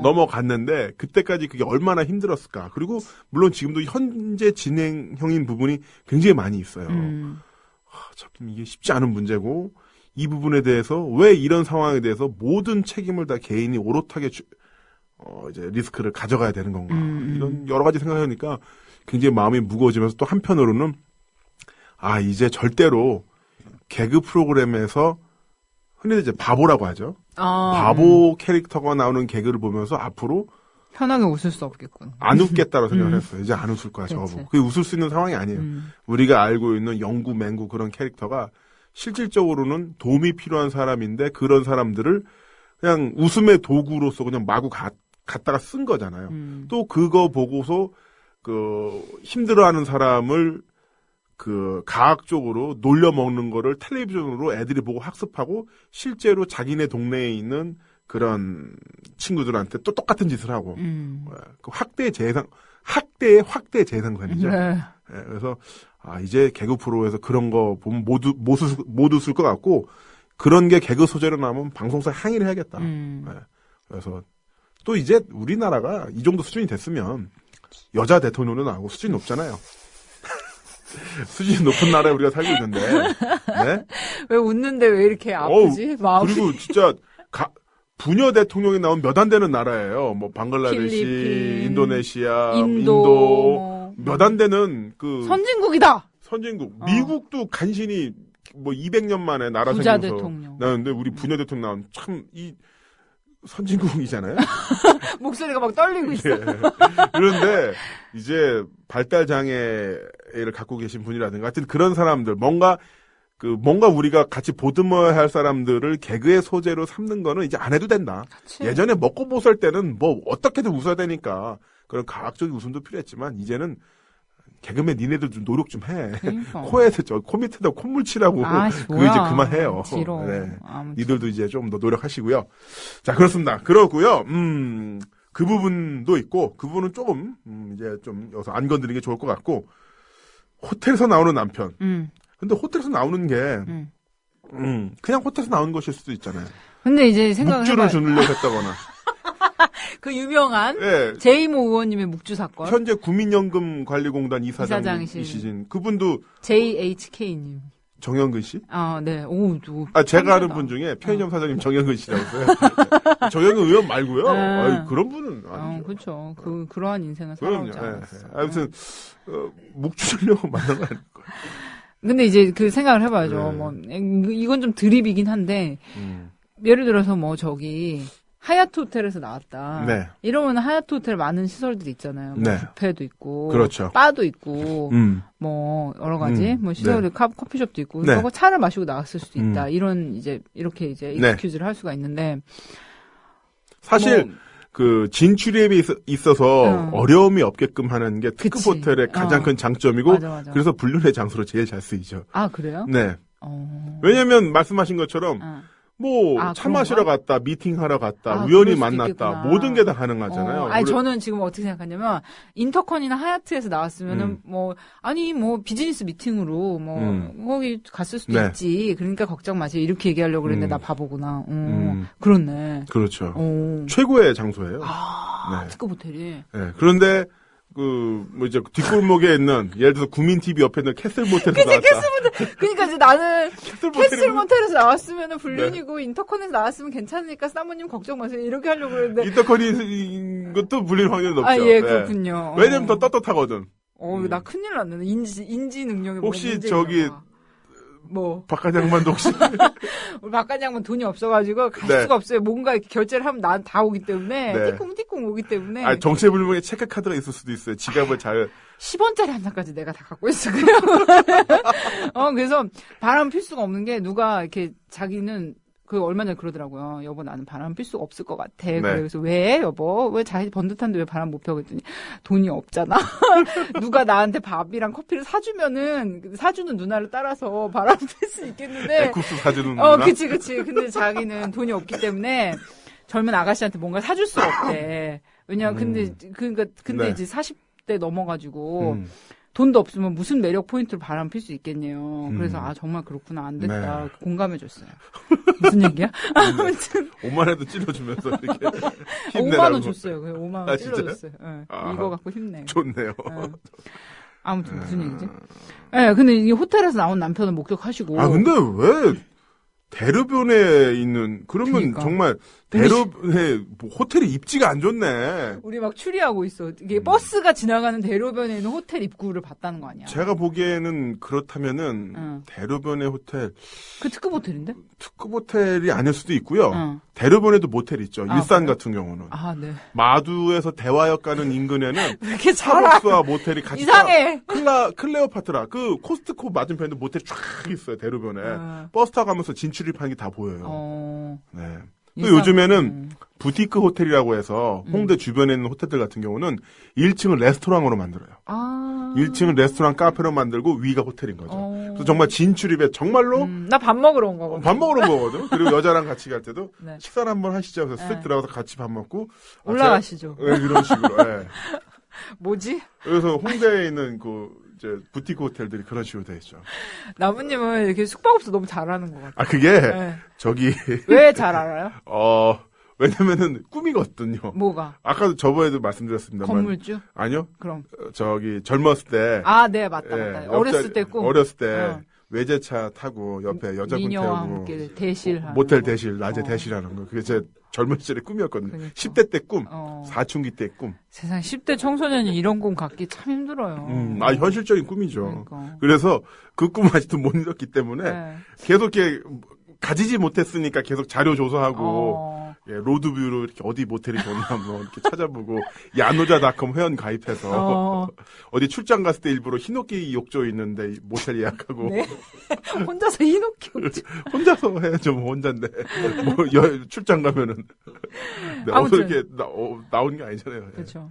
넘어갔는데 그때까지 그게 얼마나 힘들었을까. 그리고 물론 지금도 현재 진행형인 부분이 굉장히 많이 있어요. 참 이게 쉽지 않은 문제고 이 부분에 대해서 왜 이런 상황에 대해서 모든 책임을 다 개인이 오롯하게 이제 리스크를 가져가야 되는 건가. 이런 여러 가지 생각하니까 굉장히 마음이 무거워지면서 또 한편으로는 이제 절대로 개그 프로그램에서 흔히 이제 바보라고 하죠. 바보 캐릭터가 나오는 개그를 보면서 앞으로 편하게 웃을 수 없겠군. 안 웃겠다고 생각을 했어요. 이제 안 웃을 거야, 저거 보고. 그게 웃을 수 있는 상황이 아니에요. 우리가 알고 있는 영구, 맹구 그런 캐릭터가 실질적으로는 도움이 필요한 사람인데 그런 사람들을 그냥 웃음의 도구로서 그냥 마구 갖다가 쓴 거잖아요. 또 그거 보고서 힘들어하는 사람을 가학적으로 놀려먹는 거를 텔레비전으로 애들이 보고 학습하고 실제로 자기네 동네에 있는 그런 친구들한테 또 똑같은 짓을 하고 학대의 재상산이죠. 그래서 이제 개그 프로에서 그런 거 보면 못 웃을 것 같고 그런 게 개그 소재로 나오면 방송사에 항의를 해야겠다. 그래서 또 이제 우리나라가 이 정도 수준이 됐으면 여자 대통령도 나오고 수준이 높잖아요. 수준이 높은 나라에 우리가 살고 있는데. 네? 왜 웃는데 왜 이렇게 아프지? 마음이. 그리고 진짜 부녀 대통령이 나온 몇 안 되는 나라예요. 뭐 방글라데시, 필리핀, 인도네시아, 인도 몇 안 되는 선진국이다. 선진국. 미국도 간신히 뭐 200년 만에 나라 부자 생겨서 대통령. 나왔는데 우리 부녀 대통령 나온 참 이 선진국이잖아요. 목소리가 막 떨리고 있어. 예. 그런데 이제 발달 장애를 갖고 계신 분이라든가 하여튼 그런 사람들 뭔가 우리가 같이 보듬어야 할 사람들을 개그의 소재로 삼는 거는 이제 안 해도 된다. 그치. 예전에 먹고 못 살 때는 뭐 어떻게든 웃어야 되니까 그런 과학적인 웃음도 필요했지만 이제는 개그맨 니네들 좀 노력 좀 해. 그러니까. 코 밑에다 콧물 치라고 그거 이제 그만해요. 네. 니들도 이제 좀 더 노력하시고요. 자, 그렇습니다. 그러고요. 그 부분도 있고 그 부분은 조금 이제 좀 여기서 안 건드리는 게 좋을 것 같고 호텔에서 나오는 남편. 근데 호텔에서 나오는 게 그냥 호텔에서 나오는 것일 수도 있잖아요. 근데 이제 묵주를 주려고 했다거나. 그 유명한 네. 제이모 의원님의 묵주 사건. 현재 국민연금관리공단 이사장이시진 그분도 JHK님. 정영근 씨? 아, 네. 오, 제가 아는 분 중에 편의점 사장님 정영근 씨라고 있어요. 정영근 의원 말고요. 아유, 그런 분은 아니죠. 그렇죠. 그러한 인생을 살아오지 않았어. 아무튼 묵주 주려고 만난 거 아닐 거예요. 근데 이제 그 생각을 해봐야죠. 뭐 이건 좀 드립이긴 한데 예를 들어서 뭐 저기 하얏트 호텔에서 나왔다. 네. 이러면 하얏트 호텔 많은 시설들이 있잖아요. 뭐 네. 뷔페도 있고, 그렇죠. 바도 있고, 뭐 여러 가지 뭐 시설, 네. 커피숍도 있고, 네. 그거 차를 마시고 나왔을 수도 있다. 이런 이렇게 익스큐즈를 할 수가 있는데 사실 뭐, 그 진출입에 있어서 어려움이 없게끔 하는 게 특급 그치. 호텔의 가장 큰 장점이고 맞아. 그래서 불륜의 장소로 제일 잘 쓰이죠. 아, 그래요? 네. 왜냐면 말씀하신 것처럼 뭐 차 마시러 갔다, 미팅하러 갔다, 우연히 만났다, 있겠구나. 모든 게 다 가능하잖아요. 아니 저는 지금 어떻게 생각하냐면 인터컨이나 하얏트에서 나왔으면은 뭐 비즈니스 미팅으로 뭐 거기 갔을 수도 네. 있지. 그러니까 걱정 마세요. 이렇게 얘기하려고 그랬는데 나 바보구나. 그렇네. 그렇죠. 최고의 장소예요. 네. 네. 특급 호텔이. 네. 그런데 뭐 이제 뒷골목에 있는 예를 들어서 구민 TV 옆에 있는 캐슬 모텔에서 나왔다. 캐슬모텔. 그러니까 이제 나는 캐슬 모텔은- 모텔에서 나왔으면은 불륜이고 인터컨에서 나왔으면 괜찮으니까 사모님 걱정 마세요. 이렇게 하려고 그랬는데. 인터컨인 것도 불릴 확률이 높죠. 예, 네. 그렇군요. 왜냐면 더 떳떳하거든. 나 큰일 났네. 인지 능력이 혹시 저기 뭐 박한 양반도 혹시 우리 박관장은 돈이 없어가지고 갈 네. 수가 없어요. 뭔가 이렇게 결제를 하면 난 다 오기 때문에 네. 띠꿍띠꿍 오기 때문에 정체불명의 체크카드가 있을 수도 있어요. 지갑을 잘 10원짜리 한 장까지 내가 다 갖고 있어. 그래서 바람 필 수가 없는 게 누가 이렇게 자기는 그 얼마 전에 그러더라고요. 여보 나는 바람 필 수가 없을 것 같아. 네. 그래서 왜 여보 왜 자기 번듯한데 왜 바람 못 펴? 그랬더니 돈이 없잖아. 누가 나한테 밥이랑 커피를 사주면은 사주는 누나를 따라서 바람 필 수 있겠는데. 에쿠스 사주는 누나. 그치. 근데 자기는 돈이 없기 때문에 젊은 아가씨한테 뭔가 사줄 수가 없대. 왜냐면 근데 네. 이제 40대 넘어가지고. 돈도 없으면 무슨 매력 포인트로 바람 필 수 있겠네요. 그래서 정말 그렇구나 안 됐다. 네. 공감해줬어요. 무슨 얘기야? 아무튼 5만 원도 찔러주면서 이렇게 5만 원 줬어요. 그래서 5만 원 아, 찔러줬어요. 네. 이거 갖고 힘내. 좋네요. 아무튼 무슨 얘기지? 네, 근데 이게 호텔에서 나온 남편을 목격하시고. 근데 왜 대로변에 있는 그러면 그러니까. 정말 대로변에 뭐 호텔이 입지가 안 좋네. 우리 막 추리하고 있어. 이게 버스가 지나가는 대로변에 있는 호텔 입구를 봤다는 거 아니야? 제가 보기에는 그렇다면은 대로변의 호텔 그 특급 호텔인데? 특급 호텔이 아닐 수도 있고요. 대로변에도 모텔 있죠. 일산 그래? 같은 경우는. 네. 마두에서 대화역 가는 인근에는 왜 이렇게 잘 알아? 스타벅스와 모텔이 같이 이상해. 클레오파트라 그 코스트코 맞은편에도 모텔이 쫙 있어요. 대로변에. 버스 타고 가면서 진출입하는 게 다 보여요. 네. 또 요즘에는 부티크 호텔이라고 해서 홍대 주변에 있는 호텔들 같은 경우는 1층을 레스토랑으로 만들어요. 1층은 레스토랑 카페로 만들고 위가 호텔인 거죠. 그래서 정말 진출입에 정말로 나 밥 먹으러 온 거거든. 밥 먹으러 온 거거든. 그리고 여자랑 같이 갈 때도 네. 식사를 한번 하시죠. 그래서 쓱 들어가서 같이 밥 먹고 올라가시죠. 이런 식으로. 네. 뭐지? 그래서 홍대에 있는 이제 부티크 호텔들이 그런 식으로 돼 있죠. 나무님은 이렇게 숙박업소 너무 잘하는 것 같아요. 그게 네. 저기 왜 잘 알아요? 왜냐면은 꿈이거든요. 뭐가? 아까도 저번에도 말씀드렸습니다만. 건물주? 아니요. 그럼. 젊었을 때. 아, 네, 맞다. 어렸을 때 꿈. 어렸을 때. 외제차 타고 옆에 여자분 미녀와 태우고. 함께 대실하는 모텔 대실, 낮에 대실하는 거. 그게 제 젊은 시절의 꿈이었거든요. 그러니까. 10대 때 꿈. 사춘기 때 꿈. 세상 10대 청소년이 이런 꿈 갖기 참 힘들어요. 현실적인 꿈이죠. 그러니까. 그래서 그 꿈을 아직도 못 이뤘기 때문에 계속 이렇게 가지지 못했으니까 계속 자료 조사하고 로드뷰로 이렇게 어디 모텔이 좋나 뭐 이렇게 찾아보고 야노자닷컴 회원 가입해서 어디 출장 갔을 때 일부러 히노키 욕조 있는데 모텔 예약하고 네? 혼자서 히노키 욕조 혼자서 해야죠. 뭐 혼자인데 뭐 출장 가면은 아무튼 이렇게 나온 게 아니잖아요. 그렇죠.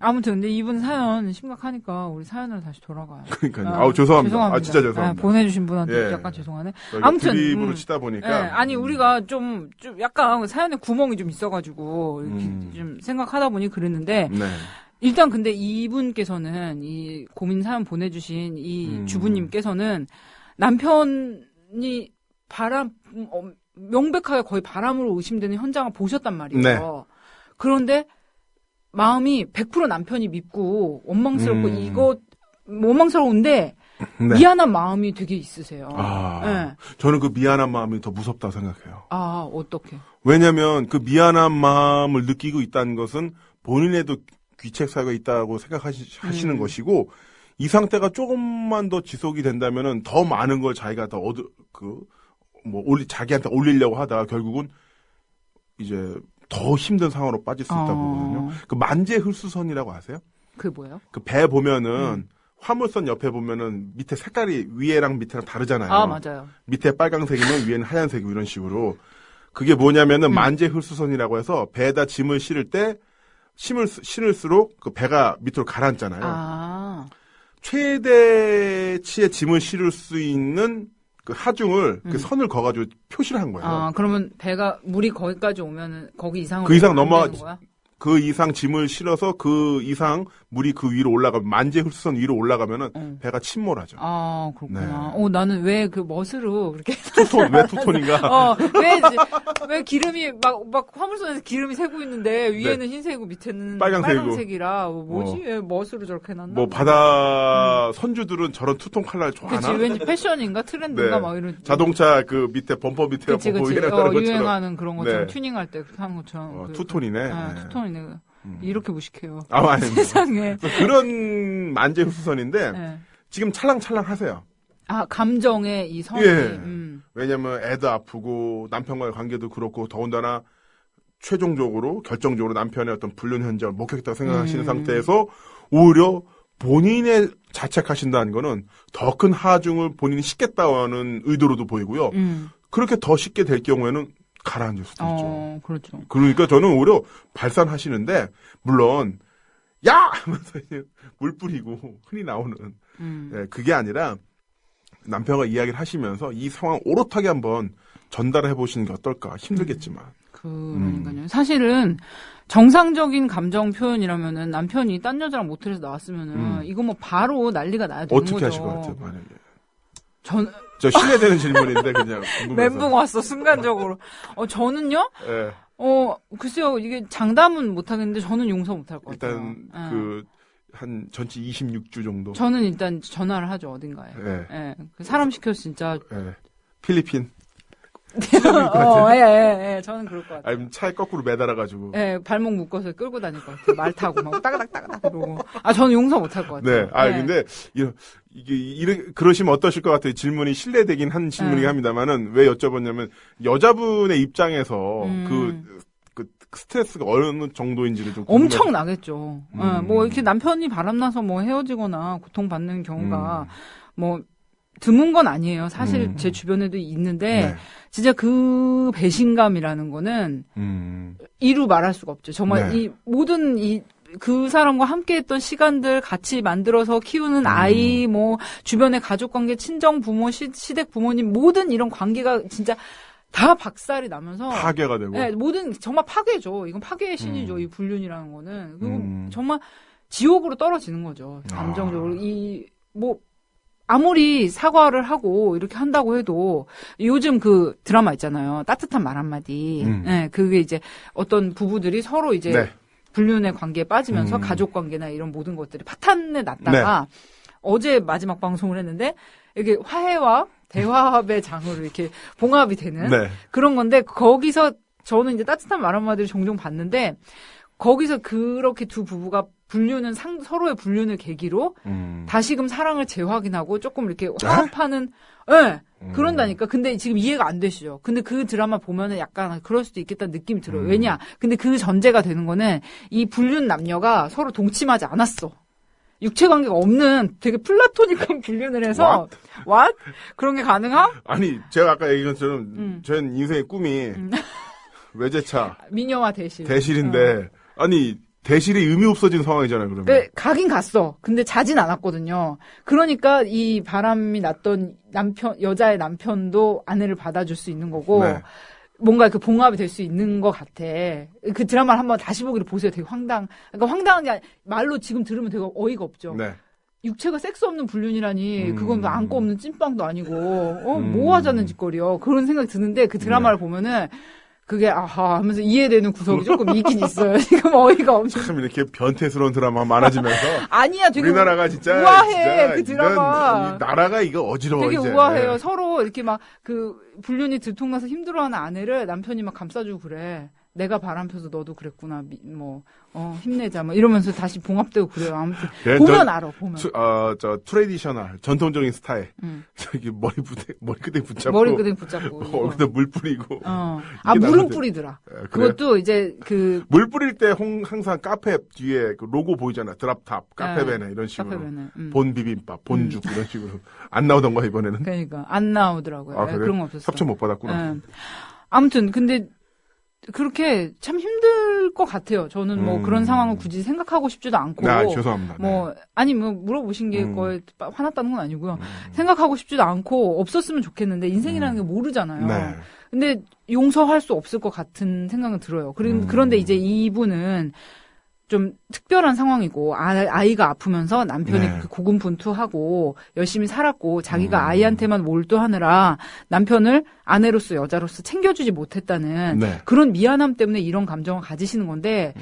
아무튼 근데 이분 사연 심각하니까 우리 사연으로 다시 돌아가요. 그러니까요. 죄송합니다. 진짜 죄송합니다. 보내주신 분한테 약간 죄송하네. 아무튼 드립으로 치다 보니까 아니 우리가 좀 약간 사연에 구멍이 좀 있어가지고 이렇게 좀 생각하다 보니 그랬는데 일단 근데 이분께서는 이 고민 사연 보내주신 이 주부님께서는 남편이 명백하게 거의 바람으로 의심되는 현장을 보셨단 말이에요. 네. 그런데 마음이 100% 남편이 밉고 원망스럽고 원망스러운데 미안한 마음이 되게 있으세요. 저는 그 미안한 마음이 더 무섭다고 생각해요. 어떻게? 왜냐하면 그 미안한 마음을 느끼고 있다는 것은 본인에도 귀책 사유가 있다고 생각하시는 것이고 이 상태가 조금만 더 지속이 된다면은 더 많은 걸 자기가 더 자기한테 올리려고 하다가 결국은 이제 더 힘든 상황으로 빠질 수 있다고 보거든요. 그 만재흡수선이라고 아세요? 그게 뭐예요? 그 배 보면은 화물선 옆에 보면은 밑에 색깔이 위에랑 밑에랑 다르잖아요. 맞아요. 밑에 빨강색이면 위에는 하얀색이고 이런 식으로. 그게 뭐냐면은 만재흡수선이라고 해서 배에다 짐을 실을 때 실을수록 그 배가 밑으로 가라앉잖아요. 최대치의 짐을 실을 수 있는 그 하중을 그 선을 그어가지고 표시를 한 거예요. 그러면 배가 물이 거기까지 오면은 거기 이상으로 그 이상 그 이상 짐을 실어서 그 이상 물이 그 위로 올라가면 만재흡수선 위로 올라가면은 배가 침몰하죠. 그렇구나. 네. 나는 왜 그 멋으로 그렇게 왜 투톤인가? 왜 기름이 막 화물선에서 기름이 새고 있는데 위에는 흰색이고 밑에는 빨강색이라 뭐지? 왜 멋으로 저렇게 해놨나? 뭐 바다 선주들은 저런 투톤 컬러를 좋아하나? 그치, 왠지 패션인가 트렌드인가 막 이런. 자동차 그 밑에 범퍼 밑에 범퍼 유행하는 그런 것처럼 튜닝할 때 그렇게 하는 것처럼. 투톤이네. 투톤이네. 이렇게 무식해요. 아닙니다. 세상에. 그런 만재흡수선인데 지금 찰랑찰랑 하세요. 감정의 이 선이. 왜냐면 애도 아프고 남편과의 관계도 그렇고 더군다나 최종적으로 결정적으로 남편의 어떤 불륜 현장을 목격했다고 생각하시는 상태에서 오히려 본인의 자책하신다는 거는 더 큰 하중을 본인이 싣겠다는 의도로도 보이고요. 그렇게 더 쉽게 될 경우에는 가라앉을 수도 있죠. 그렇죠. 그러니까 저는 오히려 발산하시는데 물론 야! 하면서 물 뿌리고 흔히 나오는 그게 아니라 남편과 이야기를 하시면서 이 상황 오롯하게 한번 전달해 보시는 게 어떨까. 힘들겠지만. 그러니까요. 사실은 정상적인 감정 표현이라면은 남편이 딴 여자랑 모텔에서 나왔으면은 이거 뭐 바로 난리가 나야 되는 거죠. 어떻게 하실 것 같아요, 만약에? 저 신뢰되는 질문인데 그냥 궁금해서. 멘붕 왔어 순간적으로. 저는요. 네. 글쎄요 이게 장담은 못 하겠는데 저는 용서 못 할 것 같아요. 일단 한 전치 26주 정도. 저는 일단 전화를 하죠 어딘가에. 네. 사람 시켜서 진짜. 필리핀. 저는 그럴 것 같아요. 아니면 차에 거꾸로 매달아가지고. 발목 묶어서 끌고 다닐 것 같아요. 말 타고 막 따가닥따가닥 이러고. 저는 용서 못 할 것 같아요. 근데 그러시면 어떠실 것 같아요? 질문이 신뢰되긴 한 질문이긴 합니다만은 왜 여쭤봤냐면 여자분의 입장에서 그 스트레스가 어느 정도인지를 좀 엄청 나겠죠. 뭐 이렇게 남편이 바람나서 뭐 헤어지거나 고통받는 경우가 뭐 드문 건 아니에요. 사실 제 주변에도 있는데 진짜 그 배신감이라는 거는 이루 말할 수가 없죠. 정말 이 모든 그 사람과 함께했던 시간들 같이 만들어서 키우는 아이, 뭐 주변의 가족 관계, 친정 부모, 시댁 부모님 모든 이런 관계가 진짜 다 박살이 나면서 파괴가 되고. 모든 정말 파괴죠. 이건 파괴의 신이죠. 이 불륜이라는 거는 그리고 정말 지옥으로 떨어지는 거죠. 감정적으로 아무리 사과를 하고 이렇게 한다고 해도 요즘 그 드라마 있잖아요. 따뜻한 말 한마디. 네, 그게 이제 어떤 부부들이 서로 이제 네. 불륜의 관계에 빠지면서 가족 관계나 이런 모든 것들이 파탄에 났다가 어제 마지막 방송을 했는데 이게 화해와 대화합의 장으로 이렇게 봉합이 되는 그런 건데 거기서 저는 이제 따뜻한 말 한마디를 종종 봤는데 거기서 그렇게 두 부부가 불륜은 서로의 불륜을 계기로 다시금 사랑을 재확인하고 조금 이렇게 화합하는 그런다니까. 근데 지금 이해가 안 되시죠. 근데 그 드라마 보면은 약간 그럴 수도 있겠다는 느낌이 들어요. 왜냐? 근데 그 전제가 되는 거는 이 불륜 남녀가 서로 동침하지 않았어. 육체 관계가 없는 되게 플라토닉한 불륜을 해서 What? 그런 게 가능함? 아니 제가 아까 얘기한 것처럼 전 인생의 꿈이 외제차 미녀와 대실. 대실인데 아니 대실이 의미 없어진 상황이잖아요. 그러면. 네, 가긴 갔어. 근데 자진 않았거든요. 그러니까 이 바람이 났던 여자의 남편도 아내를 받아줄 수 있는 거고 뭔가 그 봉합이 될 수 있는 것 같아. 그 드라마를 한번 다시 보기를 보세요. 되게 그러니까 황당한 게 말로 지금 들으면 되게 어이가 없죠. 육체가 섹스 없는 불륜이라니 그건 뭐 안고 없는 찐빵도 아니고 뭐 하자는 짓거리요. 그런 생각이 드는데 그 드라마를 보면은 그게 아하 하면서 이해되는 구석이 조금 있긴 있어요. 지금 어이가 없는. 참 이렇게 변태스러운 드라마가 많아지면서 아니야, 되게 우리나라가 진짜 우아해. 진짜 그 드라마. 나라가 이거 어지러워. 되게 이제. 우아해요. 서로 이렇게 막 그 불륜이 들통나서 힘들어하는 아내를 남편이 막 감싸주고 그래. 내가 바람 펴서 너도 그랬구나. 힘내자. 뭐 이러면서 다시 봉합되고 그래요. 아무튼 보면 알아. 보면. 트레디셔널 전통적인 스타일. 저기 머리끄댕 붙잡고. 머리끄댕 붙잡고. 거기다 물 뿌리고. 물은 뿌리더라. 그것도 이제 물 뿌릴 때 항상 카페 뒤에 그 로고 보이잖아. 드랍탑, 카페베네 이런 식으로. 카페베네. 본 비빔밥, 본죽 이런 식으로. 안 나오던 거야 이번에는. 그러니까 안 나오더라고요. 그래? 그런 거 없었어. 협찬 못 받았구나. 아무튼 근데 그렇게 참 힘들 것 같아요. 저는 뭐 그런 상황을 굳이 생각하고 싶지도 않고. 죄송합니다. 물어보신 게 거에 화났다는 건 아니고요. 생각하고 싶지도 않고 없었으면 좋겠는데 인생이라는 게 모르잖아요. 근데 용서할 수 없을 것 같은 생각은 들어요. 그런데 이제 이분은 좀 특별한 상황이고 아이가 아프면서 남편이 고군분투하고 열심히 살았고 자기가 아이한테만 몰두하느라 남편을 아내로서 여자로서 챙겨주지 못했다는 그런 미안함 때문에 이런 감정을 가지시는 건데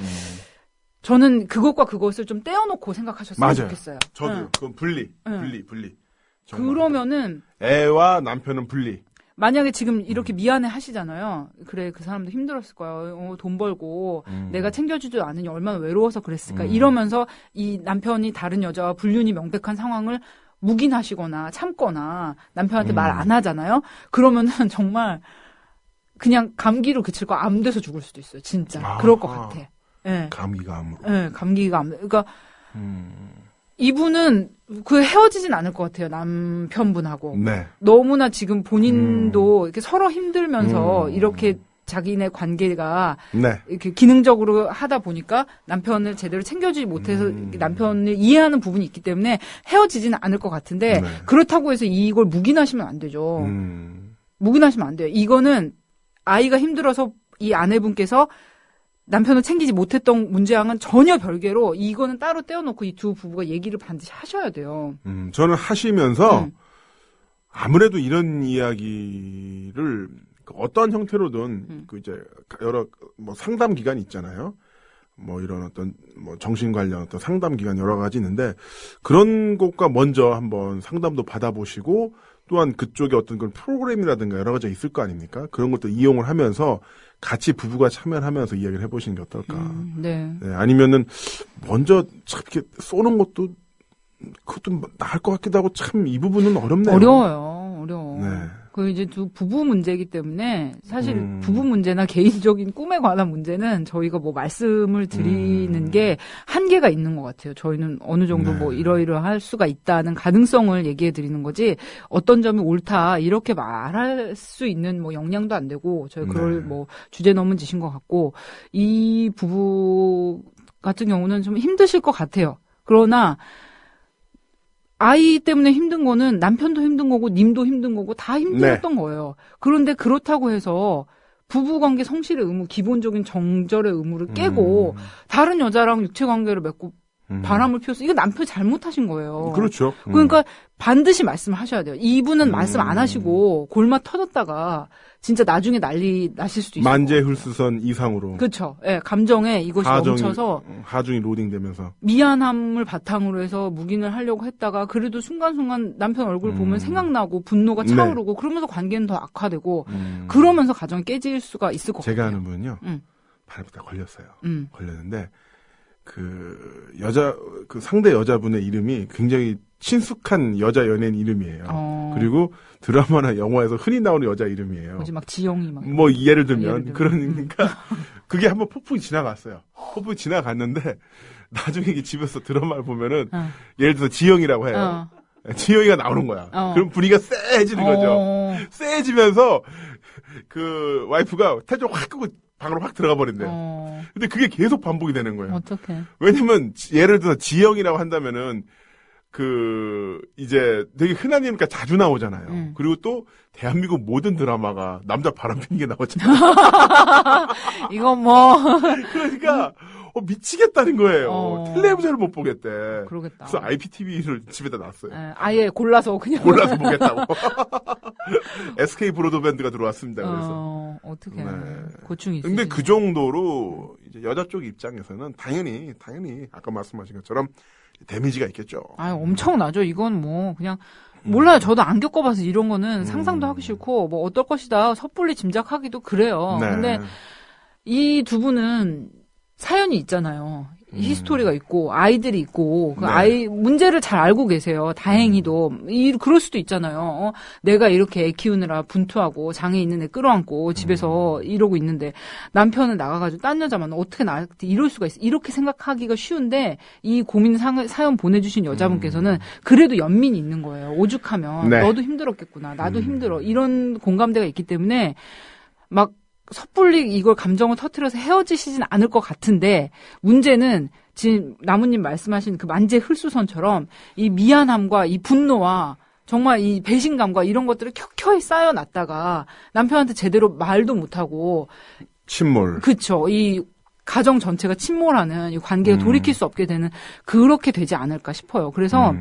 저는 그것과 그것을 좀 떼어놓고 생각하셨으면 좋겠어요. 저도 그건 분리. 정말. 그러면은 애와 남편은 분리. 만약에 지금 이렇게 미안해 하시잖아요. 그래, 그 사람도 힘들었을 거야. 돈 벌고 내가 챙겨주지도 않으니 얼마나 외로워서 그랬을까. 이러면서 이 남편이 다른 여자와 불륜이 명백한 상황을 묵인하시거나 참거나 남편한테 말 안 하잖아요. 그러면은 정말 그냥 감기로 그칠 거 암 돼서 죽을 수도 있어요. 진짜. 그럴 것 같아. 네. 감기가 암으로. 네, 감기가 암. 그러니까 이분은 헤어지진 않을 것 같아요. 남편분하고. 너무나 지금 본인도 이렇게 서로 힘들면서 이렇게 자기네 관계가 이렇게 기능적으로 하다 보니까 남편을 제대로 챙겨주지 못해서 남편을 이해하는 부분이 있기 때문에 헤어지지는 않을 것 같은데 그렇다고 해서 이걸 묵인하시면 안 되죠. 묵인하시면 안 돼요. 이거는 아이가 힘들어서 이 아내분께서 남편을 챙기지 못했던 문제랑은 전혀 별개로 이거는 따로 떼어놓고 이 두 부부가 얘기를 반드시 하셔야 돼요. 저는 하시면서 아무래도 이런 이야기를 어떠한 형태로든 그 이제 여러 뭐 상담 기관이 있잖아요. 뭐 이런 어떤 뭐 정신 관련 어떤 상담 기관 여러 가지 있는데 그런 곳과 먼저 한번 상담도 받아보시고 또한 그쪽에 어떤 그런 프로그램이라든가 여러 가지가 있을 거 아닙니까? 그런 것도 이용을 하면서 같이 부부가 참여하면서 이야기를 해보시는 게 어떨까? 아니면은 먼저 참 이렇게 쏘는 것도 그것도 나을 것 같기도 하고 참 이 부분은 어렵네요. 어려워. 그 이제 두 부부 문제이기 때문에 사실 부부 문제나 개인적인 꿈에 관한 문제는 저희가 뭐 말씀을 드리는 게 한계가 있는 것 같아요. 저희는 어느 정도 뭐 이러이러할 수가 있다는 가능성을 얘기해 드리는 거지 어떤 점이 옳다 이렇게 말할 수 있는 뭐 역량도 안 되고 저희 그럴 뭐 주제 넘은 짓인 것 같고 이 부부 같은 경우는 좀 힘드실 것 같아요. 그러나 아이 때문에 힘든 거는 남편도 힘든 거고 님도 힘든 거고 다 힘들었던 거예요. 그런데 그렇다고 해서 부부관계 성실의 의무, 기본적인 정절의 의무를 깨고 다른 여자랑 육체관계를 맺고 바람을 피웠어. 이거 남편이 잘못하신 거예요. 그렇죠. 그러니까 반드시 말씀하셔야 돼요. 이분은 말씀 안 하시고 골마 터졌다가 진짜 나중에 난리 나실 수도 있어요. 만재hul수선 이상으로. 그렇죠. 예, 감정에 이것이 넘쳐서 하중이 로딩되면서 미안함을 바탕으로 해서 묵인을 하려고 했다가 그래도 순간순간 남편 얼굴 보면 생각나고 분노가 차오르고 그러면서 관계는 더 악화되고 그러면서 가정이 깨질 수가 있을 것 같아요. 제가 아는 분은요. 바람에 걸렸어요. 걸렸는데 그 상대 여자분의 이름이 굉장히 친숙한 여자 연예인 이름이에요. 그리고 드라마나 영화에서 흔히 나오는 여자 이름이에요. 뭐지, 막 지영이 막. 뭐, 예를 들면. 그러니까, 그게 한번 폭풍이 지나갔어요. 폭풍이 지나갔는데, 나중에 이게 집에서 드라마를 보면은, 예를 들어서 지영이라고 해요. 지영이가 나오는 거야. 그럼 분위기가 쎄해지는 거죠. 쎄해지면서, 그, 와이프가 태조 확 끄고 방으로 확 들어가 버린대요. 근데 그게 계속 반복이 되는 거예요. 어떡해. 왜냐면, 예를 들어서 지영이라고 한다면은, 이제 되게 흔한 이름이니까 자주 나오잖아요. 그리고 또, 대한민국 모든 드라마가 남자 바람 피는 게 나오잖아요. 이거 뭐. 그러니까, 미치겠다는 거예요. 텔레비전을 못 보겠대. 그러겠다. 그래서 IPTV를 집에다 놨어요. 아예 골라서 그냥. 골라서 보겠다고. SK 브로드밴드가 들어왔습니다. 그래서. 어떻게. 고충이 있어요. 근데 그 정도로, 이제 여자 쪽 입장에서는 당연히, 아까 말씀하신 것처럼, 데미지가 있겠죠. 엄청나죠. 이건 뭐, 그냥, 몰라요. 저도 안 겪어봐서 이런 거는 상상도 하기 싫고, 뭐, 어떨 것이다. 섣불리 짐작하기도 그래요. 네. 근데, 이 두 분은 사연이 있잖아요. 히스토리가 있고, 아이들이 있고, 문제를 잘 알고 계세요. 다행히도. 그럴 수도 있잖아요. 내가 이렇게 애 키우느라 분투하고, 장애 있는 애 끌어안고, 집에서 이러고 있는데, 남편은 나가가지고 딴 여자 만나 어떻게 나한테 이럴 수가 있어. 이렇게 생각하기가 쉬운데, 이 고민 사연 보내주신 여자분께서는 그래도 연민이 있는 거예요. 오죽하면. 너도 힘들었겠구나. 나도 힘들어. 이런 공감대가 있기 때문에, 막, 섣불리 이걸 감정을 터뜨려서 헤어지시진 않을 것 같은데 문제는 지금 나무님 말씀하신 그 만재hul수선처럼 이 미안함과 이 분노와 정말 이 배신감과 이런 것들을 켜켜이 쌓여놨다가 남편한테 제대로 말도 못하고 침몰. 그쵸. 이 가정 전체가 침몰하는 이 관계가 돌이킬 수 없게 되는 그렇게 되지 않을까 싶어요. 그래서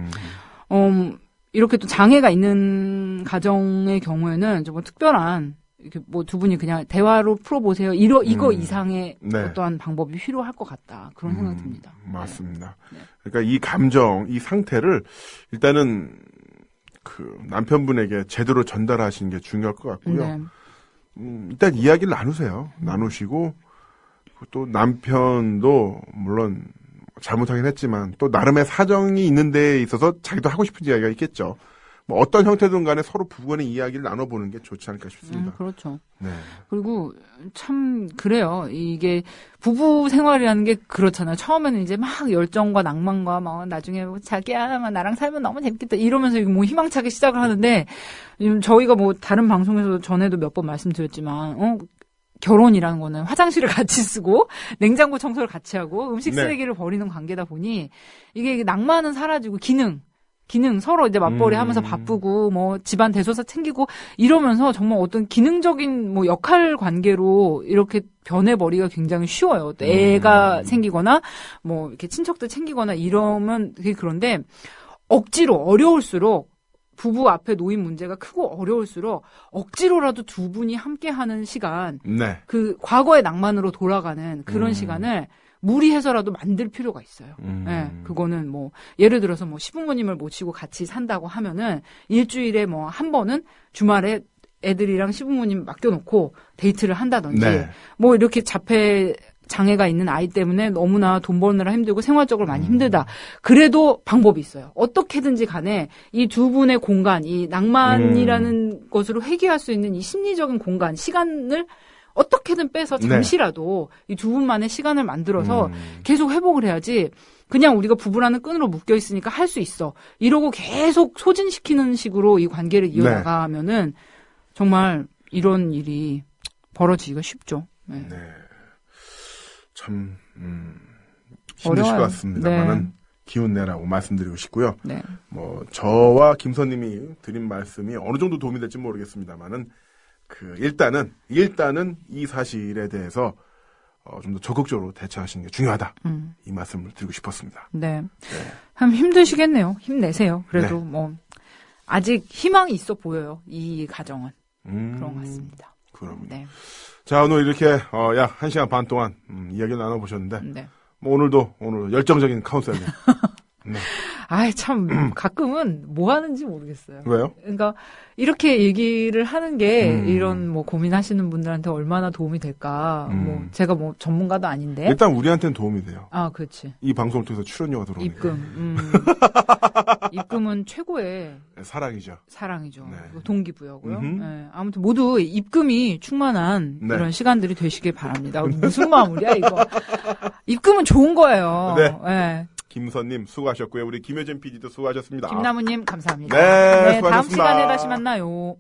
이렇게 또 장애가 있는 가정의 경우에는 좀 특별한 이렇게 뭐 두 분이 그냥 대화로 풀어보세요. 이거 이상의 어떠한 방법이 필요할 것 같다. 그런 생각이 듭니다. 맞습니다. 네. 그러니까 이 감정, 이 상태를 일단은 그 남편분에게 제대로 전달하시는 게 중요할 것 같고요. 일단 이야기를 나누세요. 나누시고 또 남편도 물론 잘못하긴 했지만 또 나름의 사정이 있는 데에 있어서 자기도 하고 싶은 이야기가 있겠죠. 뭐 어떤 형태든 간에 서로 부부간의 이야기를 나눠보는 게 좋지 않을까 싶습니다. 그렇죠. 네. 그리고 참 그래요. 이게 부부 생활이라는 게 그렇잖아요. 처음에는 이제 막 열정과 낭만과 막 나중에 뭐 자기야 막 나랑 살면 너무 재밌겠다 이러면서 뭐 희망차게 시작을 하는데 저희가 뭐 다른 방송에서 전에도 몇 번 말씀드렸지만 결혼이라는 거는 화장실을 같이 쓰고 냉장고 청소를 같이 하고 음식 쓰레기를 버리는 관계다 보니 이게 낭만은 사라지고 기능 서로 이제 맞벌이 하면서 바쁘고 뭐 집안 대소사 챙기고 이러면서 정말 어떤 기능적인 뭐 역할 관계로 이렇게 변해버리기가 굉장히 쉬워요. 또 애가 생기거나 뭐 이렇게 친척들 챙기거나 이러면 되게 그런데 억지로 어려울수록 부부 앞에 놓인 문제가 크고 어려울수록 억지로라도 두 분이 함께하는 시간, 그 과거의 낭만으로 돌아가는 그런 시간을 무리해서라도 만들 필요가 있어요. 네, 그거는 뭐 예를 들어서 뭐 시부모님을 모시고 같이 산다고 하면은 일주일에 뭐 한 번은 주말에 애들이랑 시부모님 맡겨놓고 데이트를 한다든지 뭐 이렇게 장애가 있는 아이 때문에 너무나 돈 버느라 힘들고 생활적으로 많이 힘들다. 그래도 방법이 있어요. 어떻게든지 간에 이 두 분의 공간, 이 낭만이라는 것으로 회귀할 수 있는 이 심리적인 공간, 시간을 어떻게든 빼서 잠시라도 이 두 분만의 시간을 만들어서 계속 회복을 해야지 그냥 우리가 부부라는 끈으로 묶여 있으니까 할 수 있어. 이러고 계속 소진시키는 식으로 이 관계를 이어나가면은 정말 이런 일이 벌어지기가 쉽죠. 네. 참 힘드실 것 같습니다만은 기운 내라고 말씀드리고 싶고요. 뭐 저와 김선님이 드린 말씀이 어느 정도 도움이 될지 모르겠습니다만은 일단은 이 사실에 대해서 좀 더 적극적으로 대처하시는 게 중요하다. 이 말씀을 드리고 싶었습니다. 네. 참 힘드시겠네요. 힘내세요. 그래도 네. 뭐 아직 희망이 있어 보여요. 이 가정은. 그런 것 같습니다. 그럼요. 네. 자, 오늘 이렇게 약 1시간 반 동안 이야기를 나눠보셨는데 네. 뭐 오늘 열정적인 카운셀링. 네. 아이, 참, 가끔은 뭐 하는지 모르겠어요. 왜요? 그러니까, 이렇게 얘기를 하는 게, 이런 뭐 고민하시는 분들한테 얼마나 도움이 될까. 뭐, 제가 뭐 전문가도 아닌데. 일단 우리한테는 도움이 돼요. 아, 그렇지. 이 방송을 통해서 출연료가 들어오는 입금. 입금은 최고의 게 사랑이죠. 사랑이죠. 네. 동기부여고요. 네. 아무튼 모두 입금이 충만한 네. 이런 시간들이 되시길 바랍니다. 무슨 마무리야, 이거. 입금은 좋은 거예요. 네. 네. 김선님 수고하셨고요. 우리 김효진 PD도 수고하셨습니다. 김나무님 감사합니다. 네, 다음 수고하셨습니다. 시간에 다시 만나요.